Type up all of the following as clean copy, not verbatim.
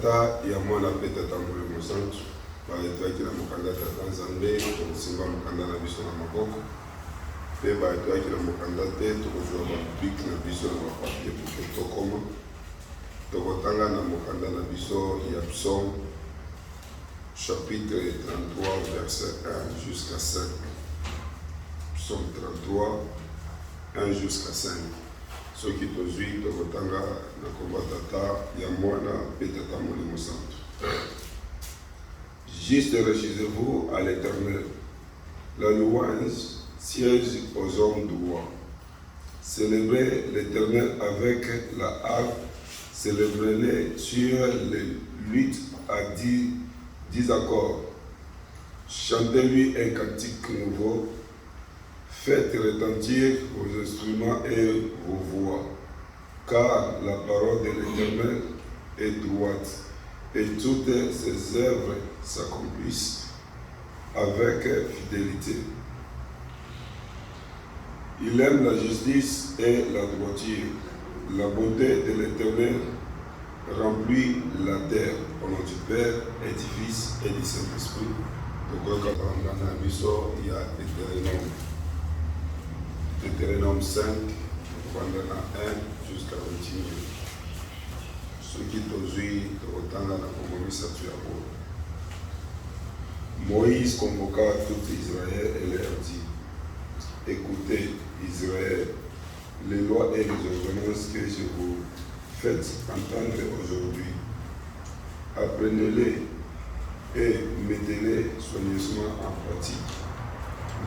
Tata ya mwana pe tata Molimo Santu baetwaki na mokanda tata Nzambe tokosimba mokanda na biso na maboko pe baetwaki na mokanda te tokozwa babike na biso na bapapie poke tokoma tokotanga na mokanda na biso ya psaume chapitre 33 verset 1 jusqu'à 5. Psaume 33 1 jusqu'à 5. Ce qui tozui tokotanga na komba tata ya mwana pe tata Molimo Santu. Juste réjouissez-vous à l'Éternel. La louange siège aux hommes droits. Célébrez l'Éternel avec la harpe, célébrez-les sur les luttes à 10 accords. Chantez-lui un cantique nouveau. Faites retentir vos instruments et vos voix, car la parole de l'Éternel est droite, et toutes ses œuvres s'accomplissent avec fidélité. Il aime la justice et la droiture. La bonté de l'Éternel remplit la terre. Au nom du Père et du Fils et du Saint-Esprit. Il y a Deutéronome 5, 1 jusqu'à 21. Ce qui t'ozui, t'otanga na komomisa tu yabo. Moïse convoqua tout Israël et leur dit: écoutez, Israël, les lois et les ordonnances que je vous fais entendre aujourd'hui. Apprenez-les et mettez-les soigneusement en pratique.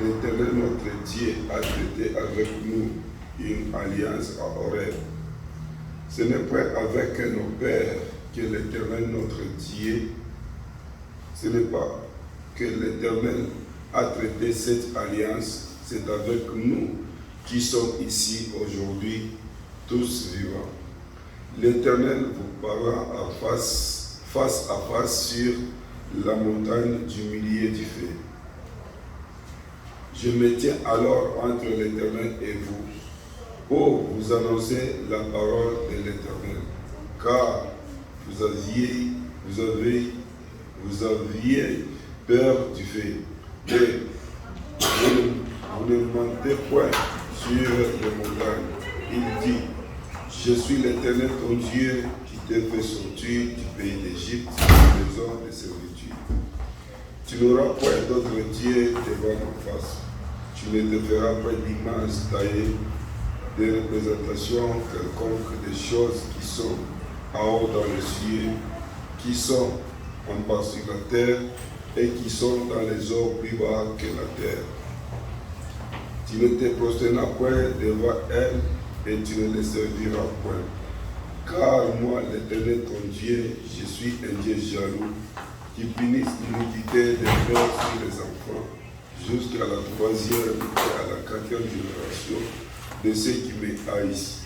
L'Éternel notre Dieu a traité avec nous une alliance à Horeb. Ce n'est pas avec nos pères que l'Éternel notre Dieu, ce n'est pas que l'Éternel a traité cette alliance, c'est avec nous qui sommes ici aujourd'hui, tous vivants. L'Éternel vous parlera face à face sur la montagne du milieu du feu. Je me tiens alors entre l'Éternel et vous, pour vous annoncer la parole de l'Éternel, car vous aviez peur du feu, et vous ne mentez point sur les montagnes. Il dit: je suis l'Éternel ton Dieu qui t'ai fait sortir du pays d'Égypte, de la maison de servitude. Tu n'auras point d'autre Dieu devant ma face. Tu ne te feras pas d'image taillée, des représentations quelconques des choses qui sont en haut dans les cieux, qui sont en bas sur la terre et qui sont dans les eaux plus bas que la terre. Tu ne te prosterneras point devant elles et tu ne les serviras point. Car moi, l'Éternel ton Dieu, je suis un Dieu jaloux, qui punit l'iniquité des pères sur les enfants, jusqu'à la 3e et à la 4e génération de ceux qui me haïssent,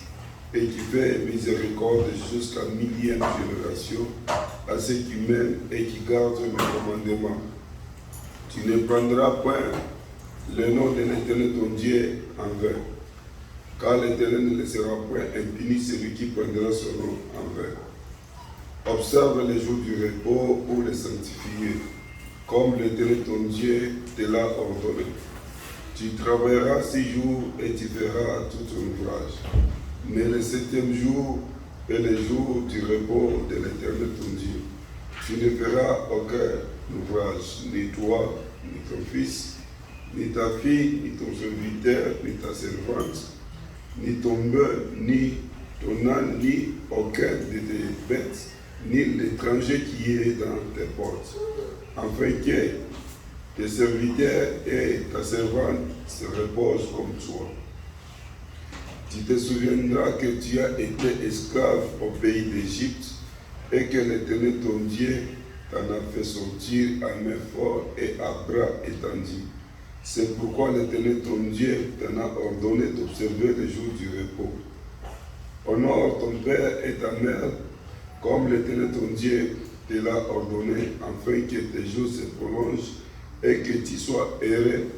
et qui fait miséricorde jusqu'à 1000e génération à ceux qui m'aiment et qui gardent mes commandements. Tu ne prendras point le nom de l'Éternel ton Dieu en vain, car l'Éternel ne laissera point impuni celui qui prendra son nom en vain. Observe les jours du repos pour les sanctifier, comme l'Éternel ton Dieu te l'a ordonné. Tu travailleras 6 jours et tu feras tout ton ouvrage. Mais le 7e jour est le jour du repos de l'Éternel ton Dieu. Tu ne feras aucun ouvrage, ni toi, ni ton fils, ni ta fille, ni ton serviteur, ni ta servante, ni ton bœuf, ni ton âne, ni aucun de tes bêtes, ni l'étranger qui est dans tes portes, afin que tes serviteurs et ta servante se reposent comme toi. Tu te souviendras que tu as été esclave au pays d'Égypte et que l'Éternel ton Dieu t'en a fait sortir à main forte et à bras étendus. C'est pourquoi l'Éternel ton Dieu t'en a ordonné d'observer les jours du repos. Honore ton père et ta mère, comme l'Éternel ton Dieu te l'a ordonné, afin que tes jours se prolongent et que tu sois heureux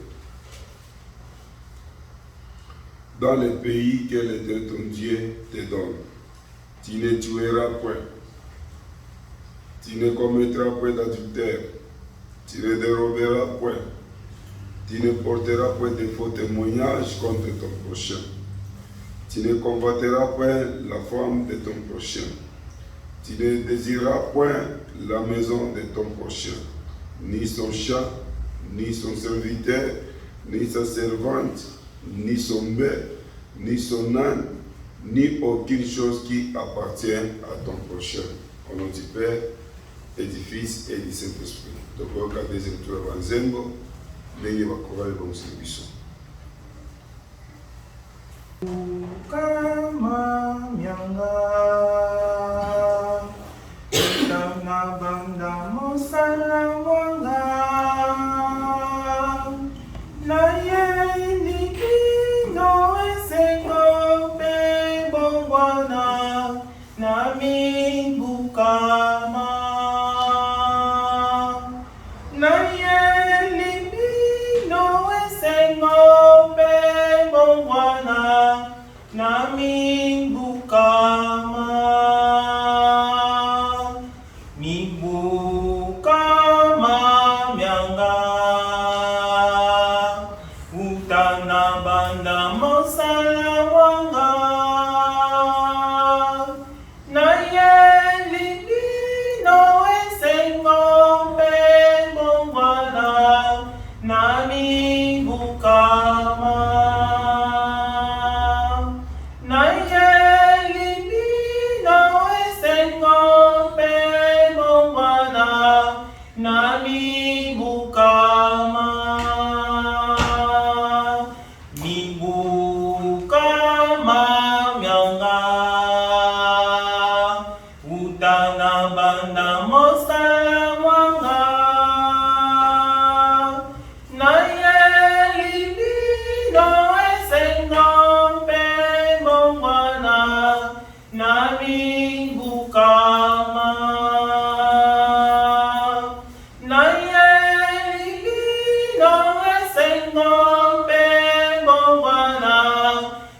dans le pays que l'Éternel ton Dieu te donne. Tu ne tueras point, tu ne commettras point d'adultère, tu ne déroberas point, tu ne porteras point de faux témoignages contre ton prochain. Tu ne convoiteras point la femme de ton prochain. Tu ne désireras point la maison de ton prochain, ni son chat, ni son serviteur, ni sa servante, ni son bœuf, ni son âne, ni aucune chose qui appartient à ton prochain. Au nom du Père, et du Fils et du Saint-Esprit. Donc, au cas des électeurs Banzembo, n'ayez pas courage comme service. Kama mianga Tana banda mosala wanga Na ye ni no esengo pe bongwana Na mi bukama Na ye ni no esengo pe bongwana Nami bukama, mi bukama mianga, utana banda mosala wanga, na yeli no esengo pe bongwana, nami bukama. Nami bukama, mi bukama mianga, utana banda mosala wanga, na yeli no esengo pe bongwana, nami bukama.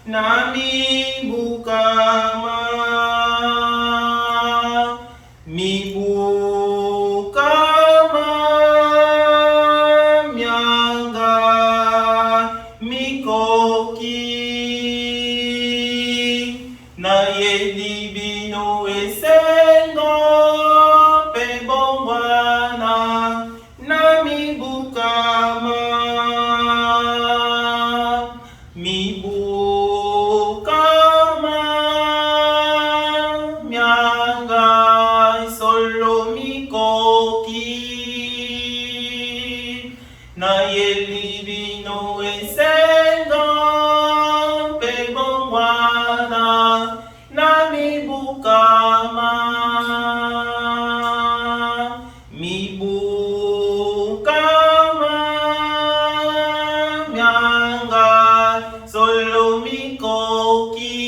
Nami bukama, mi bukama mianga, mi koki na yeli bino esengo pe bongwana, nami bukama, mi na yeli bino esengo pe bongwana, nami bukama, mi bukama mianga solo mikoki,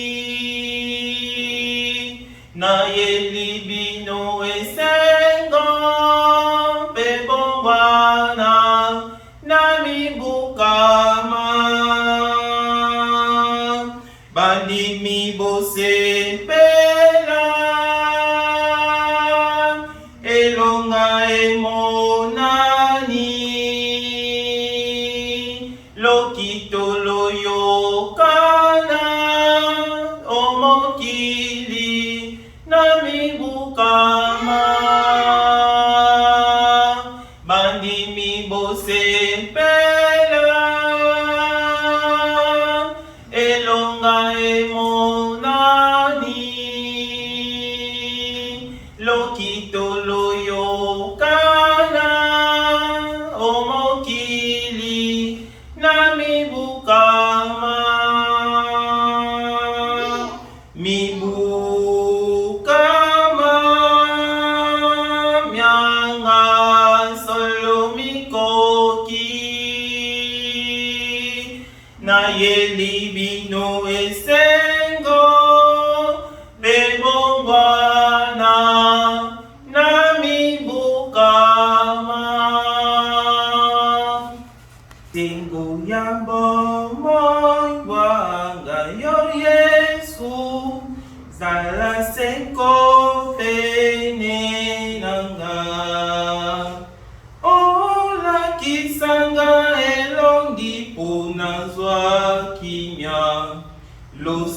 na yeli bino esengo pe bongwana, nami bukama, bandi mi bose pela, elonga emonani, lokito loyokana, omokili, nami bukama, bandi mi bose pela, elonga emonani, lokito loyokana, omokili, nami bukama, mi bukama mianga solo mikoki,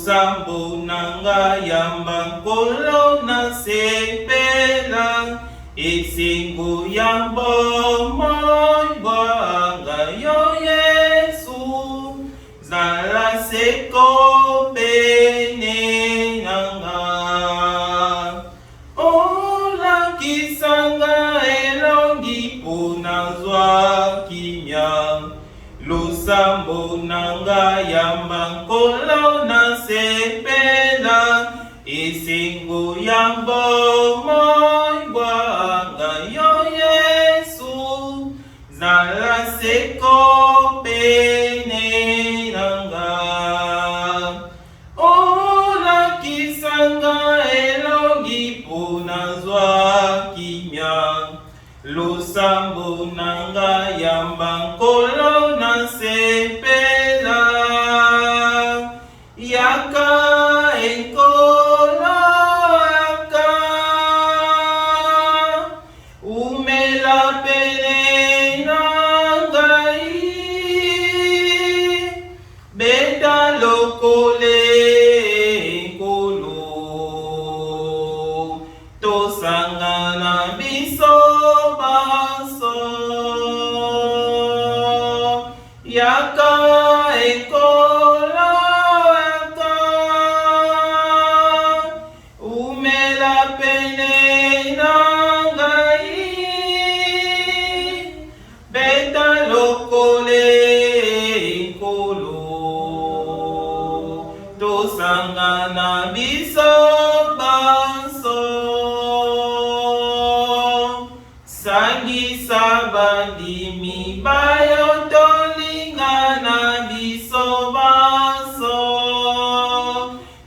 Lusambo nanga yamba nkolo na sepela, esengo yambo moi bwanga yo Yesu, zala seko bene nanga. Ola kisanga elongi puna zwa kimya, Lusambo nanga yamba nkolo na sepela, esengo yambo moi bwanga yo Yesu, zala seko pene nanga. Ola kisanga elongi puna zwa kimya, Lusambo nanga yamba nkolo na sepela, yaka enkola yaka, umela pene nangai, beta lokole nkolo, tosangana biso baso, yaka enkola yaka, umela pene nangai, beta lokole nkolo, tosangana biso baso, sangisa bandimi bayo tolingana biso baso,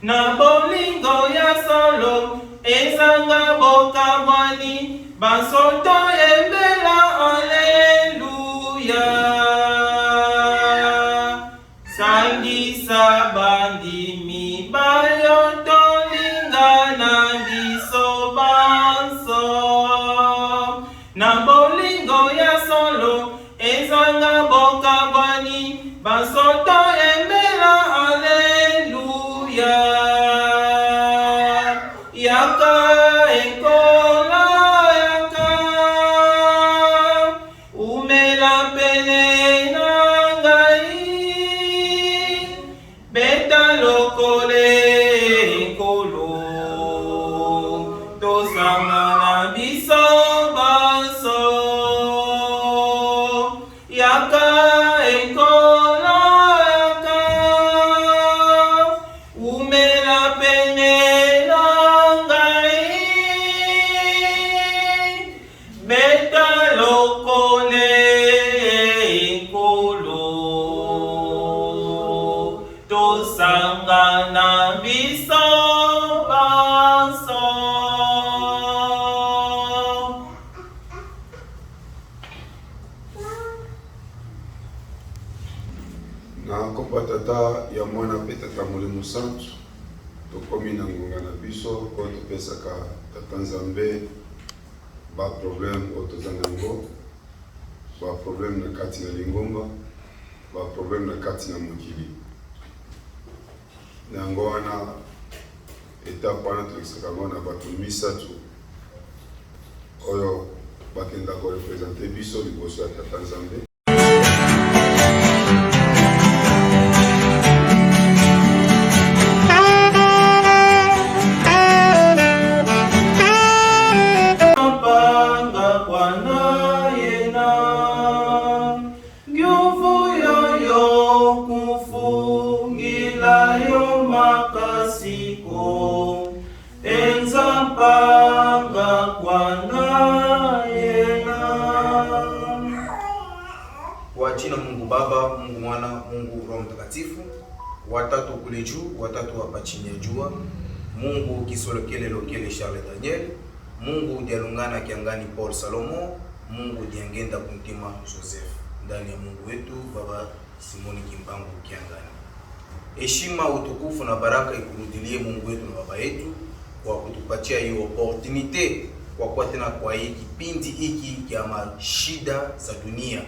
na bolingo ya solo ezanga bokabwani, basoto embela aleluya, sangisa bandimi bayo tolingana biso baso, na bolingo ya solo ezanga bokabwani, basoto embela aleluya, yaka enkola yaka, umela pene nangai, beta lokole nkolo, tosangana biso baso, yaka enkola yaka, umela pene nangai, beta lokole nkolo, tosangana biso baso. Na kompa tata ya mwana pe tata Molimo Santu, tokomi na ngonga na biso oyo topesaka tata Nzambe ba problème oyo toza nango, ba problème na kati na lingomba, ba problème na kati na mokili. Nango wana etape wana tolekisaka ngo na bato misatu oyo bakenda korepresente biso liboso ya tata Nzambe. Kwa jina Mungu Baba, Mungu Mwana, Mungu Roho Mtakatifu, watatu kule juu, watatu hapa chini ya jua. Mungu Kisolokele Lokele Charles Daniel, Mungu Dialungana Kiangani Paul Salomo, Mungu Diangenda Kuntima Joseph. Ndani ya Mungu wetu Baba Simoni Kimbangu Kiangani. Heshima, utukufu na baraka ikurudilie Mungu wetu na Baba yetu kwa kutupatia hiyo opportunity kwa kuwa tena kwa hii kipindi hiki ya mashida za dunia,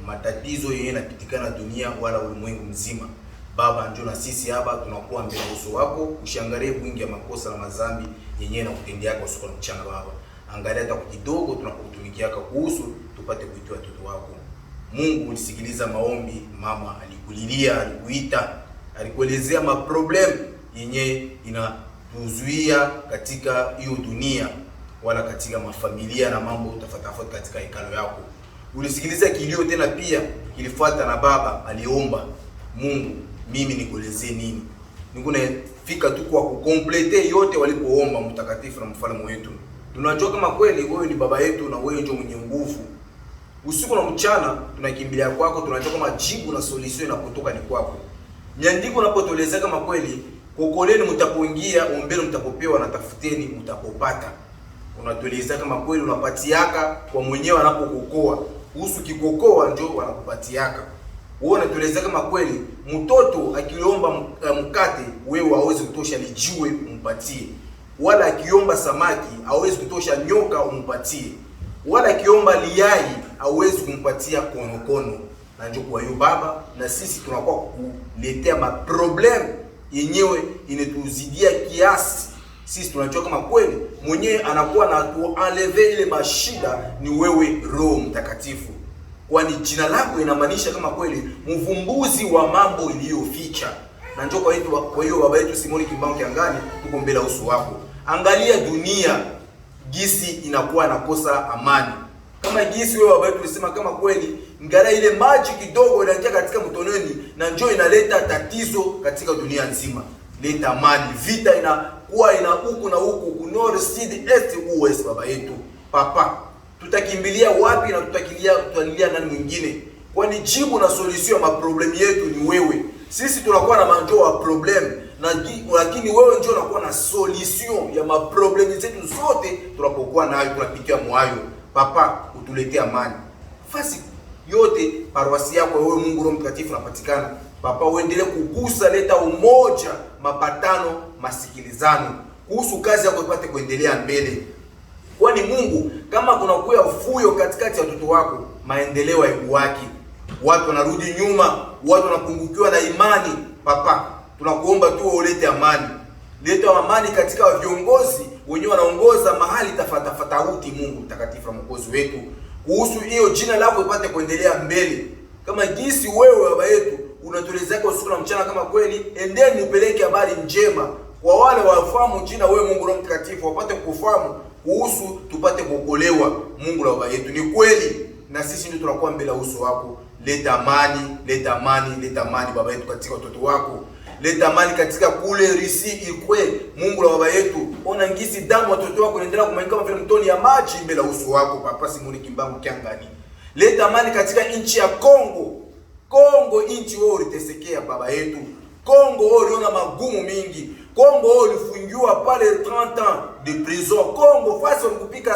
matatizo yenye yanapitikana dunia wala ulimwengu mzima. Baba, njoo na sisi hapa tunakuwa mbele uso wako, ushangalie wingi ya makosa na madhambi yenyewe na kutendea kwa usiku na mchana. Baba, angalia hata kidogo tunapotumikia kuhusu tupate kuitwa watoto wako. Mungu, ulisikiliza maombi, mama alikulilia, alikuita, alikuelezea maproblem yenye inatuzuia katika hiyo dunia wala katika mafamilia na mambo tofauti katika hekalo yako. Ulisikiliza kilio tena pia kilifuata na baba aliomba, Mungu, mimi nikuelezee nini? Niko fika tu kwa kukomplete yote walipoomba mtakatifu na mfalme wetu. Tunajua kama kweli wewe ni baba yetu na wewe ndio mwenye nguvu. Usiku na mchana tunakimbilia kwako, tunajua kama jibu na solution inapotoka ni kwako. Nyandiko unapotueleza kama kweli, kokoleni mtapoingia, ombeni mtapopewa, na tafuteni mtapopata. Unatueleza kama kweli unapatiaka kwa mwenyewe anapokukoa. Kuhusu kikokoa ndio wanakupatiaka. Wewe unatueleza kama kweli mtoto akiomba mkate wewe hawezi kutosha lijiwe umpatie. Wala akiomba samaki hawezi kutosha nyoka umpatie. Wala akiomba liyai hawezi kumpatia konokono. Na ndio kwa hiyo Baba, na sisi tunakuwa kuletea maproblem yenyewe inetuzidia kiasi. Sisi tunajua kama kweli mwenyewe anakuwa na tuenleve ile mashida ni wewe Roho Mtakatifu. Kwani jina lako inamaanisha kama kweli mvumbuzi wa mambo iliyoficha. Na njoo kwa hiyo baba yetu Simoni Kimbangu Kiangani, tuko mbele uso wako. Angalia dunia gisi inakuwa nakosa amani. Kama gisi wewe baba yetu ulisema kama kweli ngara ile maji kidogo inaingia katika mtononi na njoo inaleta tatizo katika dunia nzima. Leta amani, vita inakuwa huku na huku, north, south, east, west. Baba yetu papa, tutakimbilia wapi na tutakilia nani mwingine? Kwani jibu na solution ya maproblem yetu ni wewe. Sisi tunakuwa na manjo wa problem lakini wewe ndio unakuwa na solution ya maproblem zetu zote tunapokuwa nayo, tunapitia mwayo. Papa, utuletee amani fasi yote paroisi yako wewe Mungu Roho Mtakatifu unapatikana. Papa, uendelee kugusa, leta umoja, mapatano, masikilizano kuhusu kazi yako ipate kuendelea mbele. Kwani Mungu, kama kuna kuya fuyo katikati ya watoto wako, maendeleo haikuwaki. Watu wanarudi nyuma, watu wanapungukiwa na imani. Papa, tunakuomba tu ulete amani. Leta amani katika viongozi wenyewe wanaongoza mahali tofauti. Mungu Mtakatifu na Mwokozi wetu, kuhusu hiyo jina lako ipate kuendelea mbele. Kama jinsi wewe baba yetu unatueleza kwa usiku na mchana kama kweli, endeni upeleke habari njema kwa wale wafahamu jina wewe Mungu Roho Mtakatifu, wapate kufahamu kuhusu tupate kuokolewa. Mungu la baba yetu ni kweli, na sisi ndio tunakuwa mbele uso wako. Leta amani, leta amani, leta amani baba yetu katika watoto wako. Leta amani katika kule risi ikwe. Mungu la baba yetu, ona ngisi damu watoto wako inaendelea kumwagika kama vile mtoni ya maji mbele uso wako. Papa Simoni Kimbangu Kiangani, leta amani katika nchi ya Kongo. Kongo nchi wewe ulitesekea baba yetu. Kongo wewe uliona magumu mingi. Kongo wewe ulifungiwa pale 30 ans de prison. Kongo fasi walikupika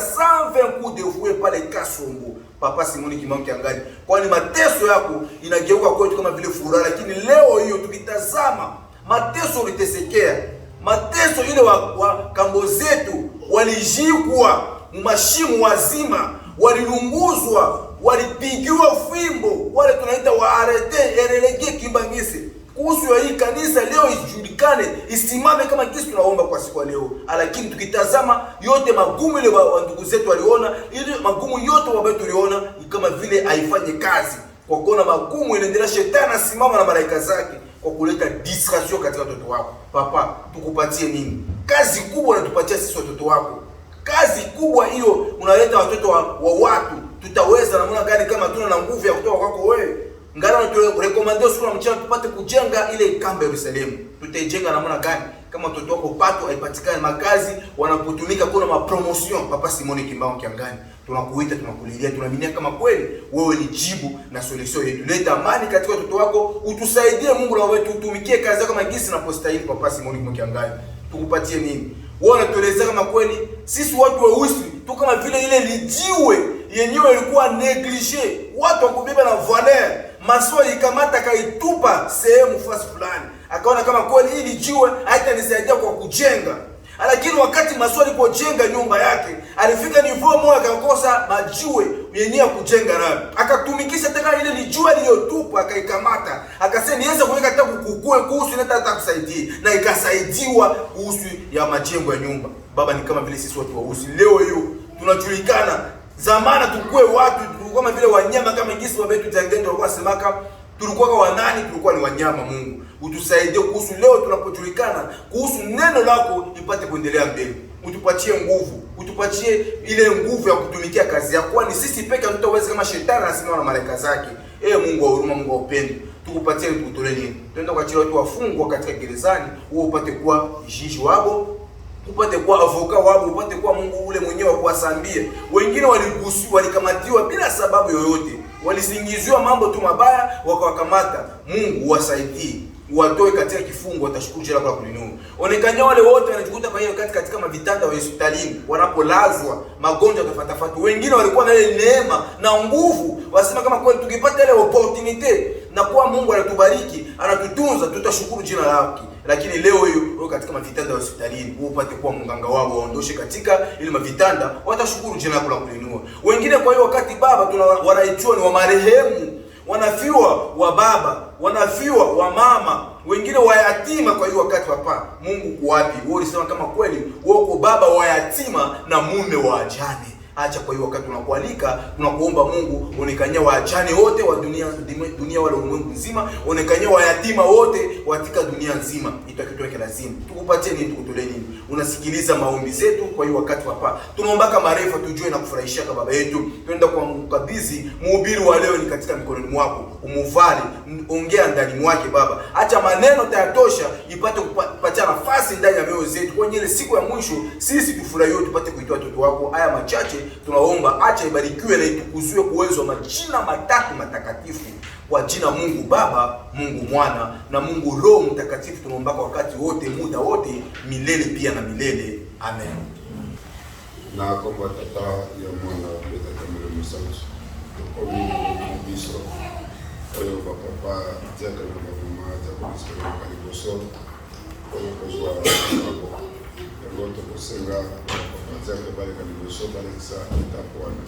120 coups de fouet pale Kasongo. Papa Simoni Kimbangu Kiangani, kwani mateso yako inageuka kwetu kama vile furaha. Lakini leo hiyo tukitazama mateso ulitesekea, mateso ile wa kambo zetu walijikwa mmashimu wazima, walilunguzwa, walipigiwa fimbo, wale tunaita waarete erelege Kimbangisi. Kuhusu hii kanisa leo ijulikane, isimame kama kisi tunaomba kwa siku leo. Lakini tukitazama yote magumu ile wa ndugu zetu waliona, ile magumu yote baba yetu waliona kama vile haifanye kazi. Kwa kuona magumu inaendelea, shetani asimama na malaika zake kwa kuleta distraction katika watoto wako. Papa, tukupatie nini? Kazi kubwa unatupatia sisi watoto wako. Kazi kubwa hiyo unaleta watoto wa watu. Tutaweza namna gani kama tuna na nguvu ya kutoka kwako wewe? Ngara turekomande usiku na mchana tupate kujenga ile kambi ya Yerusalemu. Tutaijenga namna gani kama watoto wako pato haipatikane makazi wanapotumika kuna mapromotion? Papa Simoni Kimbangu Kiangani, tunakuita, tunakulilia, tunaaminia kama kweli wewe ni jibu na solution yetu. Leta amani katika watoto wako, utusaidie Mungu na wewe tutumikie kazi kama gisi na postahili. Papa Simoni Kimbangu Kiangani, tukupatie nini? Wewe unatueleza kama kweli sisi watu weusi tu kama vile ile lijiwe yenyewe ilikuwa neglige, watu wakubeba na valeur, maswali ikamata kaitupa sehemu fasi fulani, akaona kama kweli hili jiwe haitanisaidia kwa kujenga. Lakini wakati maswali pojenga nyumba yake, Alifika niveau moja akakosa majiwe yenyewe kujenga nayo. Akatumikisha tena ile lijua iliyotupa akaikamata. Akasema niweze kuweka hata kukue kuhusu na hata kusaidia. Na ikasaidiwa kuhusu ya majengo ya nyumba. Baba, ni kama vile sisi watu wausi leo hiyo tunajulikana. Zamana tukue watu tulikuwa kama vile wanyama, kama ngisi wabetu jangendo walikuwa semaka tulikuwa wanani, tulikuwa ni wanyama. Mungu utusaidie kuhusu leo tunapojulikana kuhusu neno lako ipate kuendelea mbele. Utupatie nguvu, utupatie ile nguvu ya kutumikia kazi yako, kwani sisi peke hatutaweza kama shetani anasimama na malaika zake. Mungu wa huruma, Mungu wa upendo, tukupatie tukutolee nini. Tunaenda kwa ajili watu wafungwa katika gerezani, wewe upate kuwa jiji wao, upate kuwa avoka wao, upate kuwa Mungu ule mwenyewe wa kuwasambia. Wengine waligusiwa, walikamatiwa bila sababu yoyote, walisingiziwa mambo tu mabaya wakawakamata. Mungu wasaidie, watoe katika kifungo, watashukuru jina lako la kulinua. Onekanya wale wote wanajikuta kwa hiyo katika mavitanda wa hospitalini wanapolazwa magonjwa tofauti. Wengine walikuwa na ile neema na nguvu, wasema kama kweli tukipata ile opportunity na kwa Mungu anatubariki, anatutunza, tutashukuru jina lake. Lakini leo hiyo katika mavitanda wa hospitalini, upate kuwa mganga wao, waondoshe katika ile mavitanda, watashukuru jina lako la kulinua. Wengine kwa hiyo wakati baba wanaitwa ni wa marehemu, wanafiwa wa baba, wanafiwa wa mama, wengine wa yatima. Kwa hiyo wakati hapa Mungu kuwapi? Wewe ulisema kama kweli wewe uko baba wa yatima na mume wa ajane. Acha kwa hiyo wakati tunakualika, tunakuomba Mungu onekania waachane wote wa dunia wale ulimwengu nzima, onekania wayatima wote katika dunia nzima. Itakitoke lazima tukupatie nini, tukutolee nini. Unasikiliza maombi zetu. Kwa hiyo wakati hapa tunaomba kama marefa tujue na kufurahisha kwa baba yetu. Tunaenda kwa mkabidhi mhubiri wa leo, ni katika mikononi mwako. Umuvali, ongea ndani mwake Baba. Acha maneno tayatosha ipate kupatia nafasi ndani ya mioyo zetu. Kwa ile siku ya mwisho sisi tufurahie, tupate kuitoa watoto wako. Haya machache tunaomba, acha ibarikiwe na itukuzwe kuwezo majina matatu matakatifu. Kwa jina Mungu Baba, Mungu Mwana na Mungu Roho Mtakatifu tunaomba kwa wakati wote, muda wote, milele pia na milele. Amen. Na komba tata ya mwana peta kamele musanzu. Kwa Mungu biso. Oyo papa tia kana mama tia kwa biso kwa liboso. Oyo kozwa hapo. Ngoto kusenga papa tia kwa bale kana liboso bale kisa itakuana.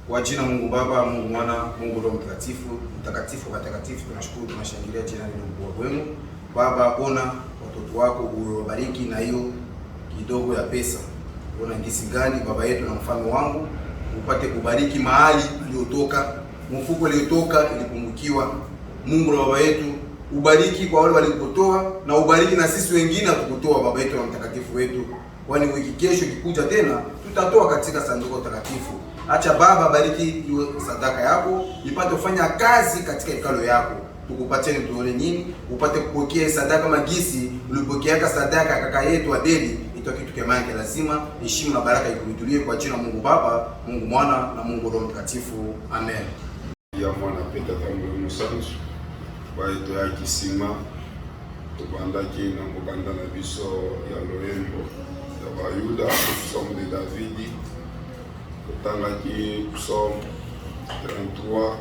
Kwa jina Mungu Baba, Mungu Mwana, Mungu Roho Mtakatifu, mtakatifu watakatifu, tunashukuru, tunashangilia jina lako kwenu. Baba, ona watoto wako, uwabariki na hiyo kidogo ya pesa. Ona ngisi gani baba yetu na mfano wangu, upate kubariki mahali uliotoka, mfuko uliotoka ilipungukiwa. Mungu na baba yetu, ubariki kwa wale walikotoa na ubariki na sisi wengine tukutoa baba yetu na mtakatifu wetu. Kwani wiki kesho kikuja tena tutatoa katika sanduku takatifu. Acha Baba bariki hiyo sadaka yako, ipate kufanya kazi katika hekalu yako. Tukupatie tuone nini, upate kupokea sadaka magisi ulipokea sadaka kaka yetu Adeli, itoe kitu kemake lazima. Heshima na baraka ikuhudhurie kwa jina Mungu Baba, Mungu Mwana na Mungu Roho Mtakatifu. Amen. Ya mwana peta kamwe musanzu. Baito ya kisima tubandaki na mukanda na biso ya loembo ya Bayuda, Psaume de David. Tangaki Psaume 33,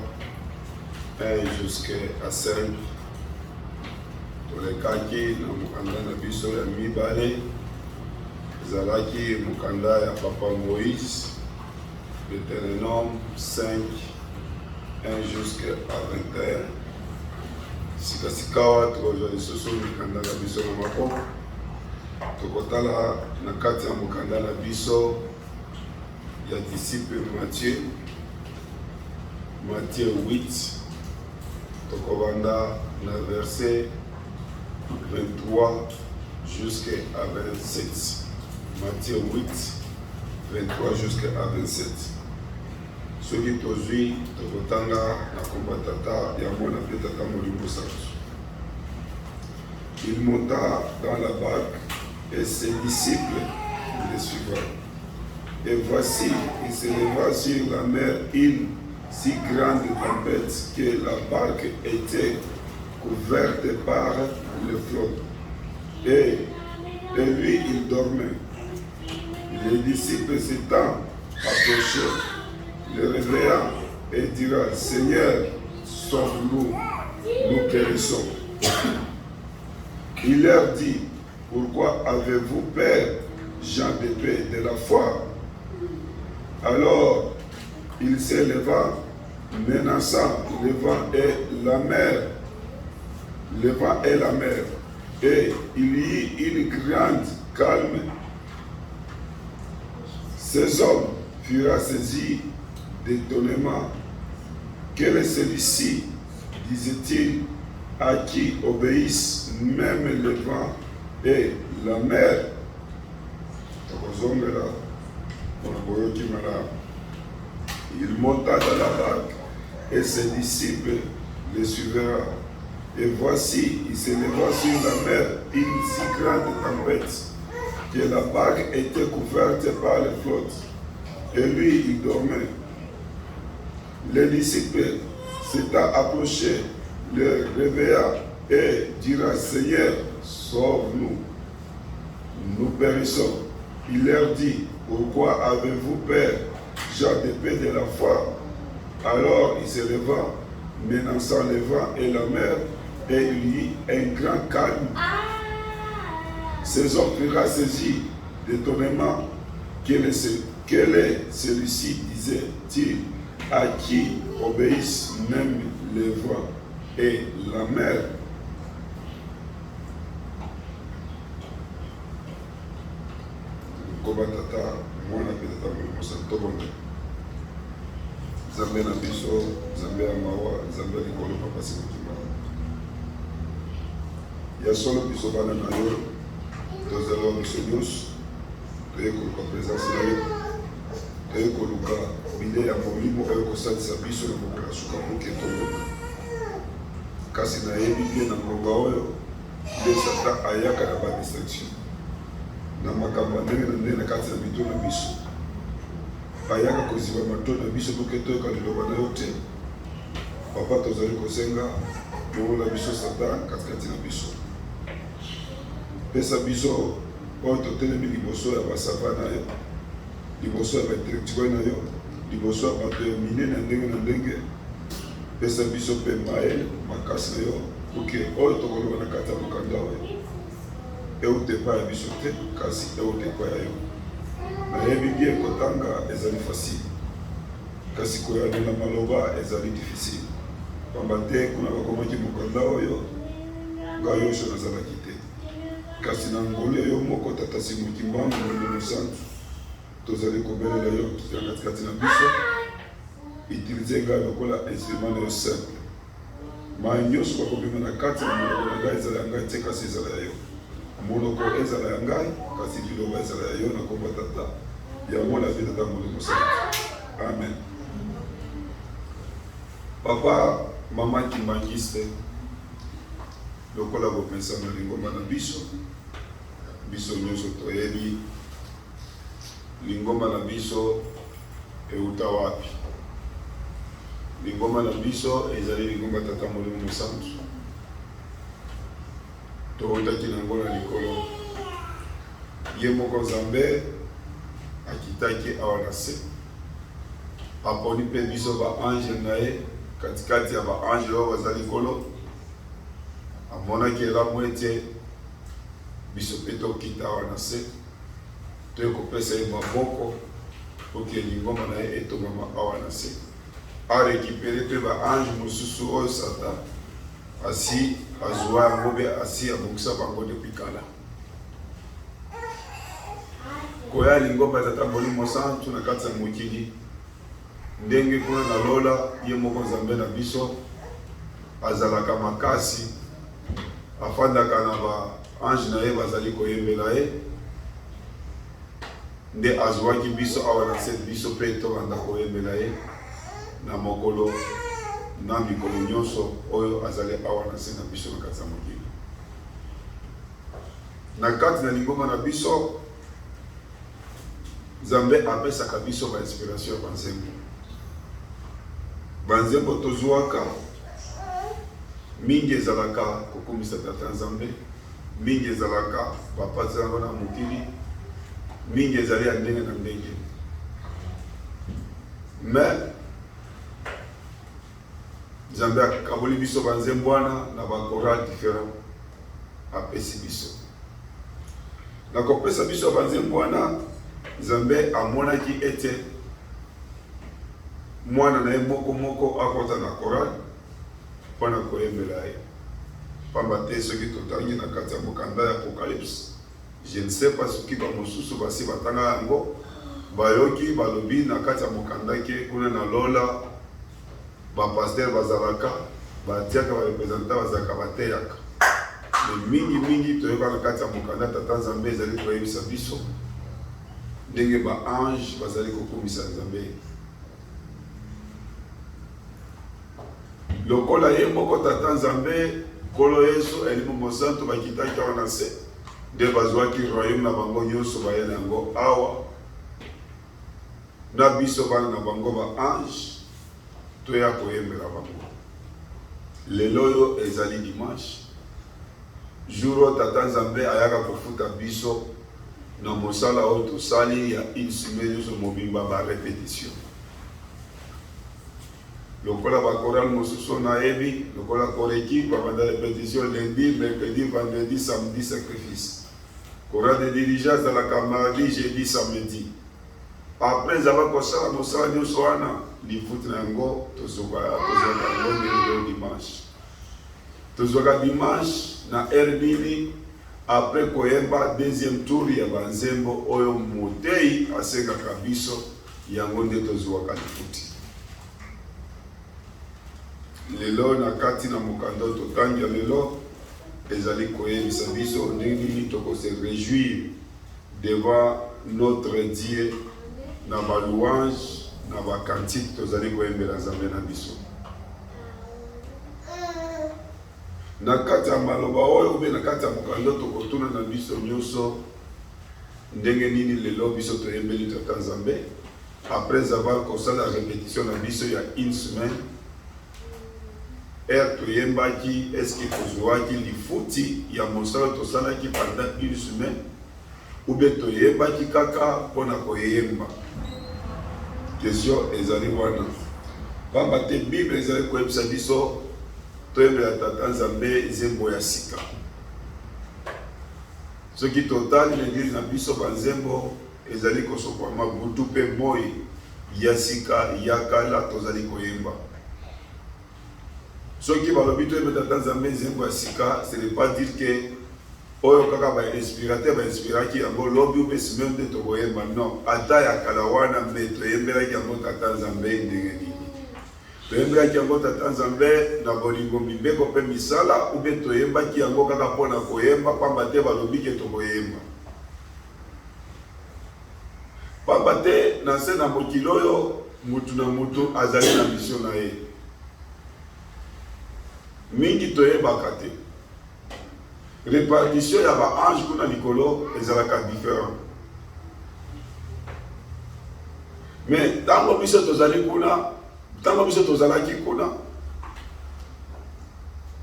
1 jusqu'à 5. Tolekaki na mukanda na biso ya mibale. Zalaki mukanda ya Papa Moïse, Deutéronome 5, 1 jusqu'à 21. Sikasikawa tukozwa lisusu mukanda na biso na mapoko. Tokotala na kati ya mukanda na biso ya disciple Matthieu 8, tokobanda na verset 23 jusqu'à 27. Matthieu 8, 23 jusqu'à 27. Soki tozwi tokotanga na kombatata ya mwana pe tata Molimo Sanzu. Il monta dans la barque et ses disciples le suivaient. Et voici, il s'éleva sur la mer une si grande tempête que la barque était couverte par le flot. Et lui, il dormait. Les disciples s'étant approchés, le réveilla et dira, Seigneur, sauve-nous, nous périssons. Il leur dit, pourquoi avez-vous peur, gens de paix, de la foi? Alors il s'éleva, menaçant le vent et la mer. Le vent et la mer. Et il y eut une grande calme. Ces hommes furent saisis d'étonnement. Quel est celui-ci, disait-il, à qui obéissent même le vent et la mer? Il monta dans la barque et ses disciples le suivirent. Et voici, il s'éleva sur la mer une si grande tempête que la barque était couverte par les flottes. Et lui, il dormait. Les disciples s'étant approchés, le réveilla et dira, Seigneur, sauve-nous, nous périssons. Il leur dit, pourquoi avez-vous peur, gens de paix de la foi? Alors il se leva, menaçant le vent et la mer, et il y eut un grand calme. Ces hommes furent saisis d'étonnement. Quel est celui-ci, disait-il, à qui obéissent même le vent et la mer? Kobatata, mwana petata molomosa tobonde. Zambe na biso, Zambe ya mawa, Zambe ya likolo papasi mokima. Ya solo biso bana na yo, tozala biso nyonso, toye koluka présence na yo, toye koluka bile ya molimo oyo kosalisa biso na mokolo ya suka moke tobona. Kasi nayebi bien na ngonga oyo, nde Satan ayaka na badistraction. Na makambo ndenge na ndenge na kati ya mito na biso ayaka koziba mato na biso po ke toyoka liloba na yo te. Papa, tozali kosenga towola biso Satan katikati na biso, pesa biso oyo totelemi liboso ya basava na yo, liboso ya baintellectuel na yo, liboso ya bato ya mine na ndenge na ndenge. Pesa biso mpe mayele makasi na yo po ke oyo tokoloba na kati ya mokanda oyo euti epai ya biso te, kasi euti epai ya yo. Nayebi bien kotanga ezali facile, kasi koyalela maloba ezali difficile. Pamba te kuna bakomaki mokanda oyo ngai nyonso nazalaki te, kasi na ngolu yo moko tata Simoki Mbangu Molimo Santu tozali kobelela yo ya katikati na biso. Utilize ngai lokola instrument na yo simple. Mai nyonso bakobima na kati na moloko na ngai ezala ya ngai te, kasi ezala ya yo. Monoko ezala ya ngai, kasi liloba ezala ya yo na komba tata ya mwana pe tata Molimo Santu. Amen. Papa, mama Kimbangiste, lokola bopensa na lingomba na biso, biso nyonso toyebi lingomba na biso euta wapi. Lingomba na biso ezali lingomba tata Molimo Santu. Tootaki nango na likolo. Ye moko Nzambe akitaki awa na se. Aponi mpe biso ba-ange na ye katikati ya ba-ange oyo baza likolo. Amonaki elamu ete biso mpe tokita awa na se, toye kopesa ye maboko po ke lingomba na ye etongama awa na se. Arekipere mpe ba-ange mosusu oyo Satan asi azwa yango mpe asi abongisa bango depuis kala. Koya lingomba tata Molimo Santu na kati ya mokili, ndenge kuna na lola ye moko Nzambe na biso azalaka makasi, afandaka na ba-ange na ye bazali koyembela ye, nde azwaki biso awa na se biso mpe tobanda koyembela ye na mokolo na mikolo nyonso oyo azali awa na se na biso na kati ya mokili. Na kati na lingomba na biso Nzambe apesaka biso ba inspiration ya banzembo. Banzembo tozwaka mingi ezalaka kokumisa tata Nzambe, mingi ezalaka papa zango na mokili, mingi ezali ya ndenge na ndenge. Mais Nzambe akaboli biso banzembo wana na bakoral différent apesi biso. Na kopesa biso banzembo wana Nzambe amonaki ete mwana na ye moko akota na koral mpona koyembela ye. Pamba te soki totangi na kati ya mokanda ya Apocalypse, je ne sais pas soki bamosusu basi batanga yango bayoki balobi na kati ya mokanda ke kuna na lola bapaster bazalaka batiaka barepresentant bazalaka bateyaka. Mingi toyoka na kati ya mokanda tata Nzambe ezali koyebisa biso ndenge ba-ange bazali kokumisa Nzambe. Lokola ye moko tata Nzambe Kolo Yesu elimo mosantu bakitaki wana se nde bazwaki royaume na bango nyonso baye nango awa na biso bana na bango ba-ange toya koyembela bango. Lelo oyo ezali dimanche, jour tata Nzambe ayaka kofuta biso na mosala oyo tosali ya une semaine nyonso mobimba ba répétition. Lokola bakoral mosusu na yebi, lokola koreki babanda répétition lundi, mercredi, vendredi, samedi sacrifice. Choral de dirigeants dans la mardi, jeudi, samedi. Après avoir kosala mosala nyonso wana lifuti na yango tozoka yango dimanche. Tozoka dimanche na heure nini après koyemba deuxième tour ya banzembo oyo motei asekaka biso yango nde tozwaka lifuti. Lelo na kati na mokanda totangi lelo ezali koyebisa biso ndenge nini toko se réjouir devant notre Dieu na ba louange na ba cantique tozali koyembela Nzambe na biso. Na kati ya maloba oyo ube na kati ya mokanda tokotuna na biso nyonso ndenge nini lelo biso toyembeli tata Nzambe après avoir kosala répétition na biso ya une semaine. Toyembaki est-ce que tozwaki lifuti ya mosala tosalaki pendant une semaine ou bien toyembaki kaka mpona koyemba? Question ezali wana. Pamba te Bible ezali koyebisa biso toyembela tata Nzambe nzembo ya sika. Soki totali l'église na biso banzembo ezali kosokwama butu mpe moi ya sika ya kala tozali koyemba. Soki balobi toyembela tata Nzambe nzembo ya sika, ce n'est pas dire que oyo kaka ba inspirateur ba inspiraki yango lobi ou semaine de tokoyemba. Non, ata ya kala wana mbe toyembelaki yango tata Nzambe ndenge nini. Toyembelaki yango tata Nzambe na bolingo mibeko mpe misala ou bien toyembaki yango kaka mpona koyemba pamba te balobi ke tokoyemba. Pamba te na se na mokili oyo mutu na mutu azali na mission na ye. Mingi toyebaka te. Répartition ya ba ange kuna likolo ezalaka différent. Mais tango biso tozali kuna, tango biso tozalaki kuna,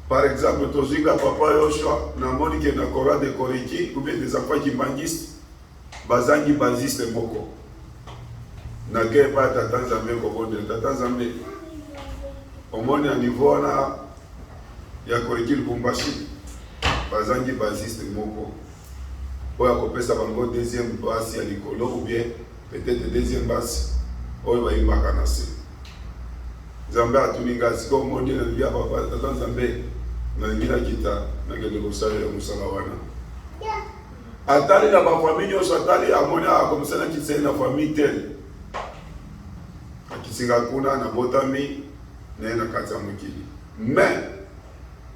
par exemple tozinga papa Yoshua na moni ke na Choral de Koreki ou bien des enfants qui bangiste bazangi basiste moko. Na ke pa tata Nzambe kobonde tata Nzambe. Omoni a niveau na ya Koreki Lubumbashi bazangi basiste moko oyo akopesa bango deuxième basse ya likolo ou bien peut-être deuxième basse oyo bayimbaka na se. Nzambe atuninga siko omoni na liya papa tata Nzambe na ngina kita na kende kosala ya musala wana atali na bafamille nyonso atali amoni akomisa kitse na famille tel akisinga kuna na botami na kati ya mokili. Mais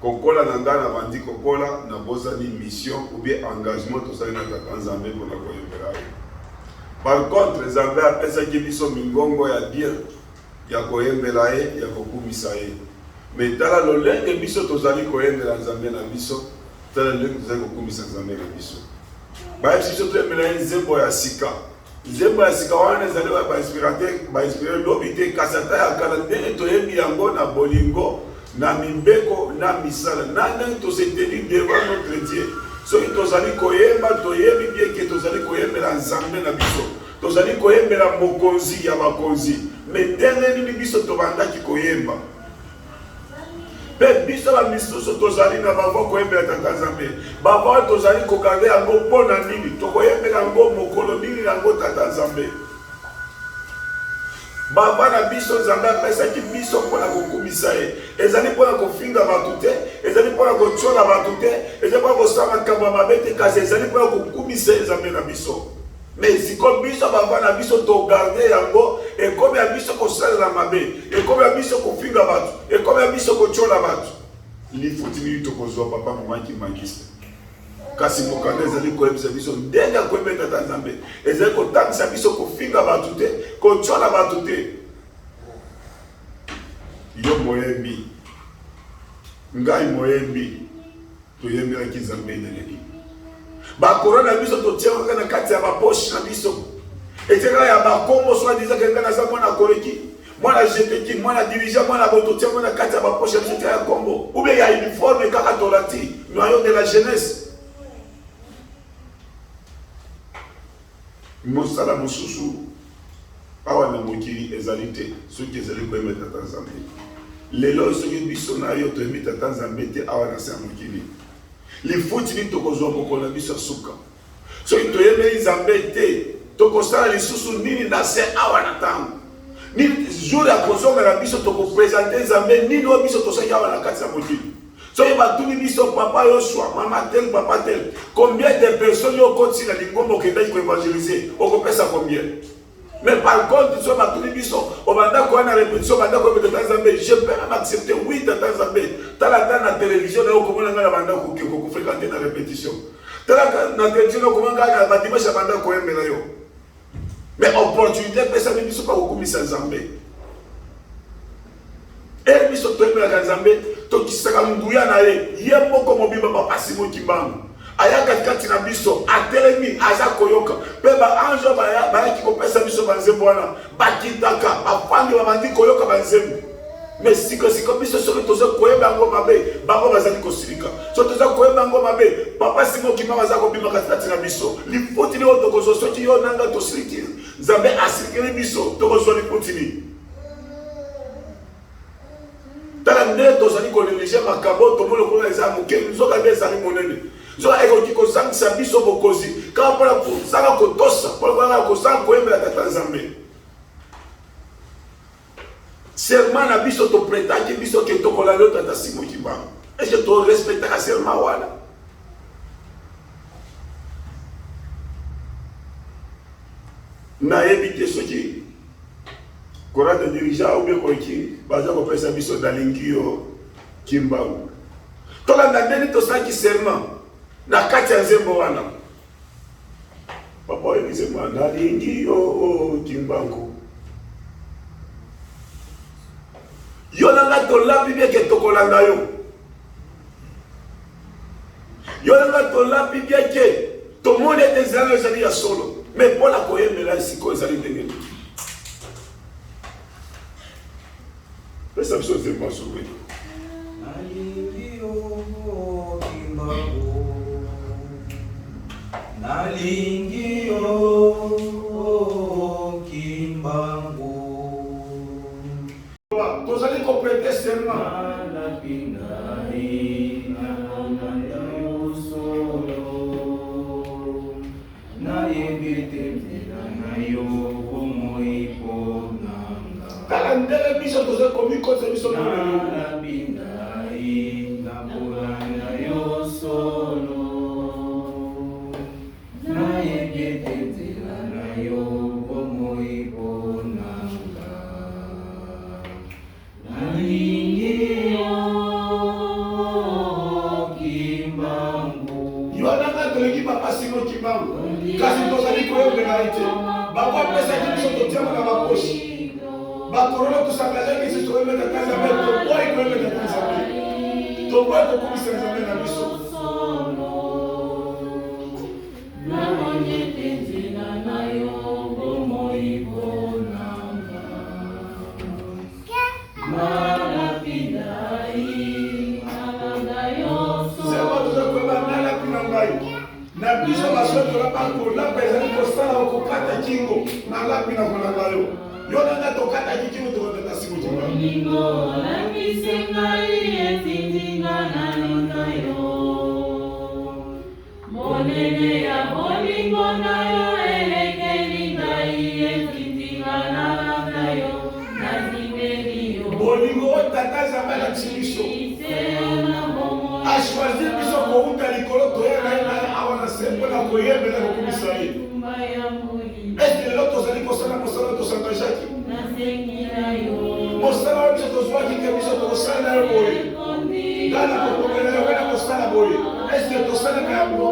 kokola na nga na bandi kokola na bozali mission ou bien engagement tosali na tata Nzambe mpona koyembela ye. Par contre Nzambe apesaki biso mingongo ya bien ya koyembela ye ya kokumisa ye. Mais tala lolenge biso tozali koyembela Nzambe na biso, tala lolenge tozali kokumisa Nzambe na biso. Bayebi biso toyembela ye nzembo ya sika. Zembo ya sikawana ezali wa ba-inspirateur lobi te kasata ya kala ndenge toyebi yango na bolingo na mibeko na misala nani tose tenir devant notre Dieu soki tozali koyemba toyebi bien ke tozali koyembela nzambe na biso tozali koyembela mokonzi ya bakonzi me ndenge nini biso tobandaki koyemba pe biso ba misusu tozali na bavo koyembela tata nzambe bavo tozali kogarde yango mpona nini tokoyembela yango mokolo nini yango tata nzambe baba na biso nzambe apesaki biso mpona kokumisa ye ezali mpona kofinga bato te ezali mpona kotyola bato te ezali mpona kosala makambo ya mabe te kasi ezali mpona kokumisa ye nzambe na biso mais siko biso baba na biso togarde yango ekomi ya biso kosalela mabe ekomi ya biso kofinga bato ekomi ya biso kotyola bato lifuti nini tokozwa papa momaki makisa kasi mokanda ezali koyebisa biso ndenge akoyembela tata nzambe ezali kotangisa biso kofinga bato te kotyola bato te yo moyembi ngai moyembi toyembelaki nzambe ndenge nini bakoro na biso totiaka na kati ya baposhe na biso etikaka ya bakombo soi disant ke ngai naza mwana koleki mwana jeteki mwana dirigant mwana boto tiaka na kati ya baposhe ya biso tia ya kombo ou bien ya uniforme kaka tolati noyau de la jeunesse mosala mosusu awa na mokili ezali te soki ezali koyemba tata nzambe lelo soki biso na yo toyembi tata nzambe te awa na se ya mokili lifuti nini tokozwa mokolo na biso suka soki toyembeli nzambe te tokosala lisusu nini na se awa na ntango nini jour ya kozonga na biso tokopresente nzambe nini oyo biso tosaki awa na kati ya mokili soki batuni biso papa Yoshua mama tel papa tel combien de personnes yo okoti na lingomba okendaki koevangelize okopesa combien mais par contre soki batuni biso obanda koya na répétition obanda koyeba tata nzambe je peux même accepter oui tata nzambe tala ta na télévision na yo okomona ngai na banda kofréquente na répétition tala na télévision na okomona ngai na badimashe ya banda koyembela yo mais opportunité pesami biso pa kokumisa nzambe e biso toyembelaka nzambe tokisaka nguya na ye moko mobimba bapasi mokimbangu aya katikati na biso atelemi aza koyoka mpe baange bayaki kopesa biso banzembo wana bakitaka bafandi babandi koyoka banzembo mais sikosiko biso soki toza koyeba yango mabe bango bazali kosilika soki toza koyeba yango mabe papa simokima baza kobima katikati na biso lipotini oyo tokozwa soki yo nanga tosiliki nzambe asilikeli biso tokozwa lipotini tala ndenge tozali konéglige makambo tomoni lokola eza moke nzoka nde ezali monene nzoka ekoki kozangisa biso bokozi kaka mpona kozanga kotosa mpona kozanga koyembela tata nzambe serment na biso topretaki biso ke tokolala yo tata Simon Kimbangu est-ce que torespectaka serment wana nayebi te soki kora de dirigeant ou bien koki baza kopesa biso dalingi yo Kimbangu tolanda ndeni tosalaki serment na kati ya nzembo wana papa oyo nzembo nalingi yo Kimbangu yo nanga tolapi bien ke tokolanda yo yo nanga tolapi bien ke tomoni ete ezali ezali ya solo mais mpona koyembela sikoyo ezali ndenge nini pesa biso nzembo souri nalingi yo Kimbangu tozali koprete serment tala ndenge biso tozali komikoza biso kasi tozali koyembela ete bakopesaki biso totiama na baposhi bakorona tosangazaki esi toyembelaka nzambe toboyi koyembelaka nzambe toboyi kokumisa nzambe na biso biso basoto la banko la bezali kosala okokata kingo na lapi na kolanga yo yo nanga tokata kingo tokota siku jima Bolingo la kisenga etindinga na linga yo monene ya bolingo na yo eleke linga etindinga na linga yo na zimeli yo bolingo tata zambala chibiso a choisir biso kouta likolo toyaka ye naye awa na se mpona koyembela kokumisa ye ete lelo tozali kosala mosala tosangajaki mosala oyo biso tozwaki ke biso tokosala na yo boye ngana kokokela yo wena kosala boye ete tosalaka yango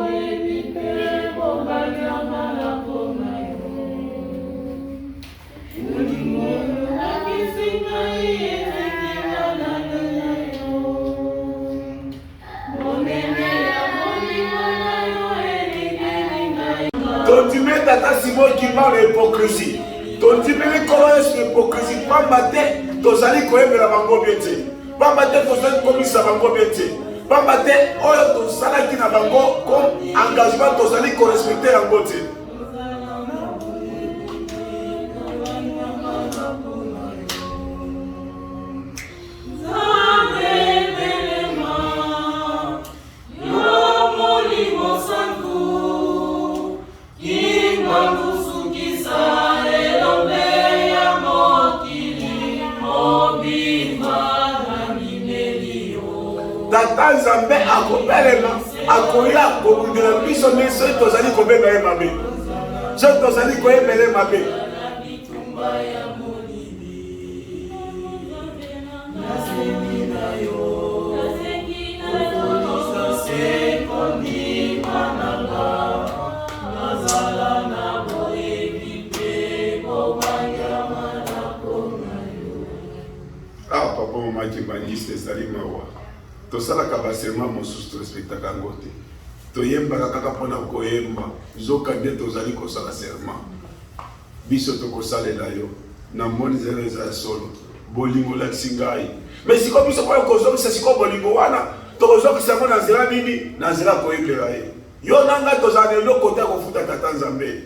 Tontimé tata Simon qui parle l'hypocrisie. Tontimé les colons l'hypocrisie. Pas matin, tozali koyembela bango biete. Pas matin, tozali komisa bango biete. Pas matin, oyo tozala ki na bango comme engagement tozali ko respecter yango te. Tata Nzambe akobelema akoya kobundela biso mais soki tozali kobenga ye mabe soki tozali koyembela ye mabe papa momaki bandiste ezali mawa tosalaka baserma mosusu torespectaka yango te toyembaka kaka mpona koyemba zoka nde tozali kosala serma biso tokosalela yo na moni zelo eza ya solo bolingo olakisi ngai mais sikoyo biso mpoyo kozongisa sikoyo bolingo wana tokozongisa yango na nzela nini na nzela koyembela ye yo na ngai tozala na eloko te ya kofuta tata Nzambe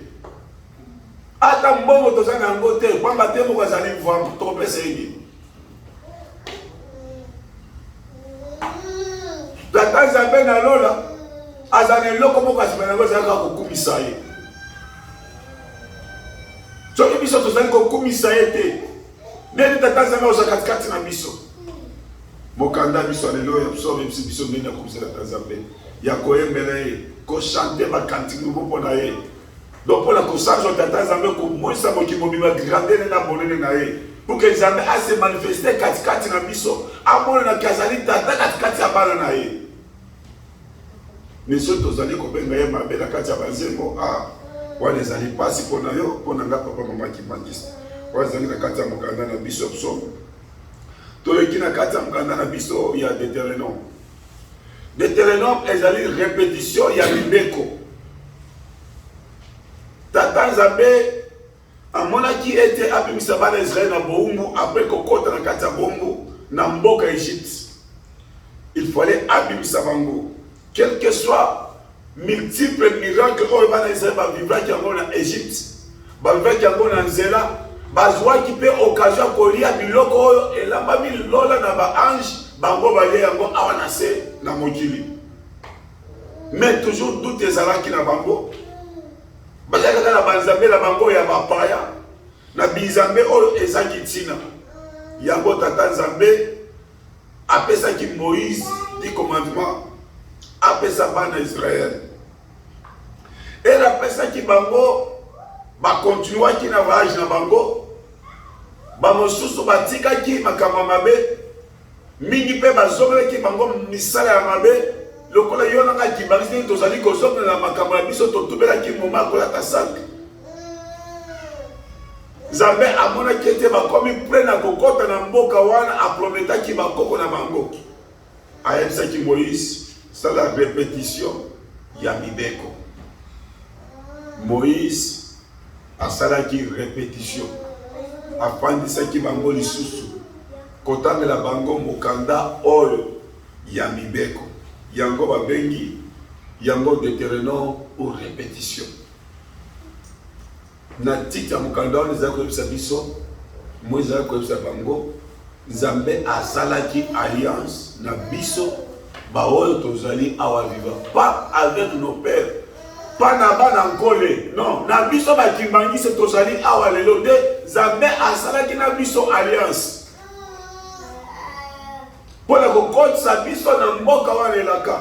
ata mbongo tozala na yango te pamba te moko azali mvwambo tokopesa ye nini tata Nzambe na lola azana eloko moko asima nango ezalaka kokumisa ye soki biso tozali kokumisa ye te ndeni tata Nzambe oza katikati na biso mokanda biso alelo ya biso bebisi biso ndeni akumisa tata Nzambe ya koyembela ye kochante bakantiki nouveau mpona ye donc mpona kosanzwa tata Nzambe komonisa mokili mobima grandele na bonene na ye pour que Nzambe ase manifeste katikati na biso amonanaki azali tata katikati ya bana na ye mais soki tozali kobenga ye mabe na kati ya banzembo wana ezali mpasi mpona yo mpona nga papa mama kimangisi wana ezali na kati ya mokanda na biso psaume toyoki na kati ya mokanda na biso ya Deutéronome. Deutéronome ezali répétition ya mibeko tata Nzambe amonaki ete abimisa bana Israël na bowumbu apres kokota na kati ya bowumbu na mboka Égypte il fallait abimisa bango quel que soit multiples miracles oyo bana Israël bavivaki yango na Égypte bavivaki yango na nzela bazwaki mpe occasion kolia biloko oyo elambami lola na baange bango balia yango awa na se na mokili mais toujours doute ezalaki na bango bazali kaka na banzambe na bango ya bapaya na binzambe oyo ezaki ntina yango tata Nzambe apesaki Moïse 10 commandements apesa bana Israël et apesaki bango bakontinuaki na voyage na bango bamosusu batikaki makambo mabe mingi mpe bazongelaki bango misala ya mabe lokola yo nanga kibarisi tozali kozongela makambo ya biso totubelaki moma akolata saki Nzambe amonaki ete bakomi pre na kokota na mboka wana aprometaki bakoko na bango ayebisaki Moïse sala répétition ya mibeko Moïse asalaki répétition afandisaki bango lisusu kotangela bango mokanda oyo ya mibeko yango babengi yango Deutéronome aux répétitions. Na titi ya mokanda wana ezali koyebisa biso Moïse ezali koyebisa bango Nzambe asalaki alliance na biso baoyo tozali awa viva, pas avec nos pères, pas na bana nkole, non, na biso bakimbangisi tozali awa lelo nde Nzambe asalaki na biso alliance mpona kokotisa biso na mboka wana elaka.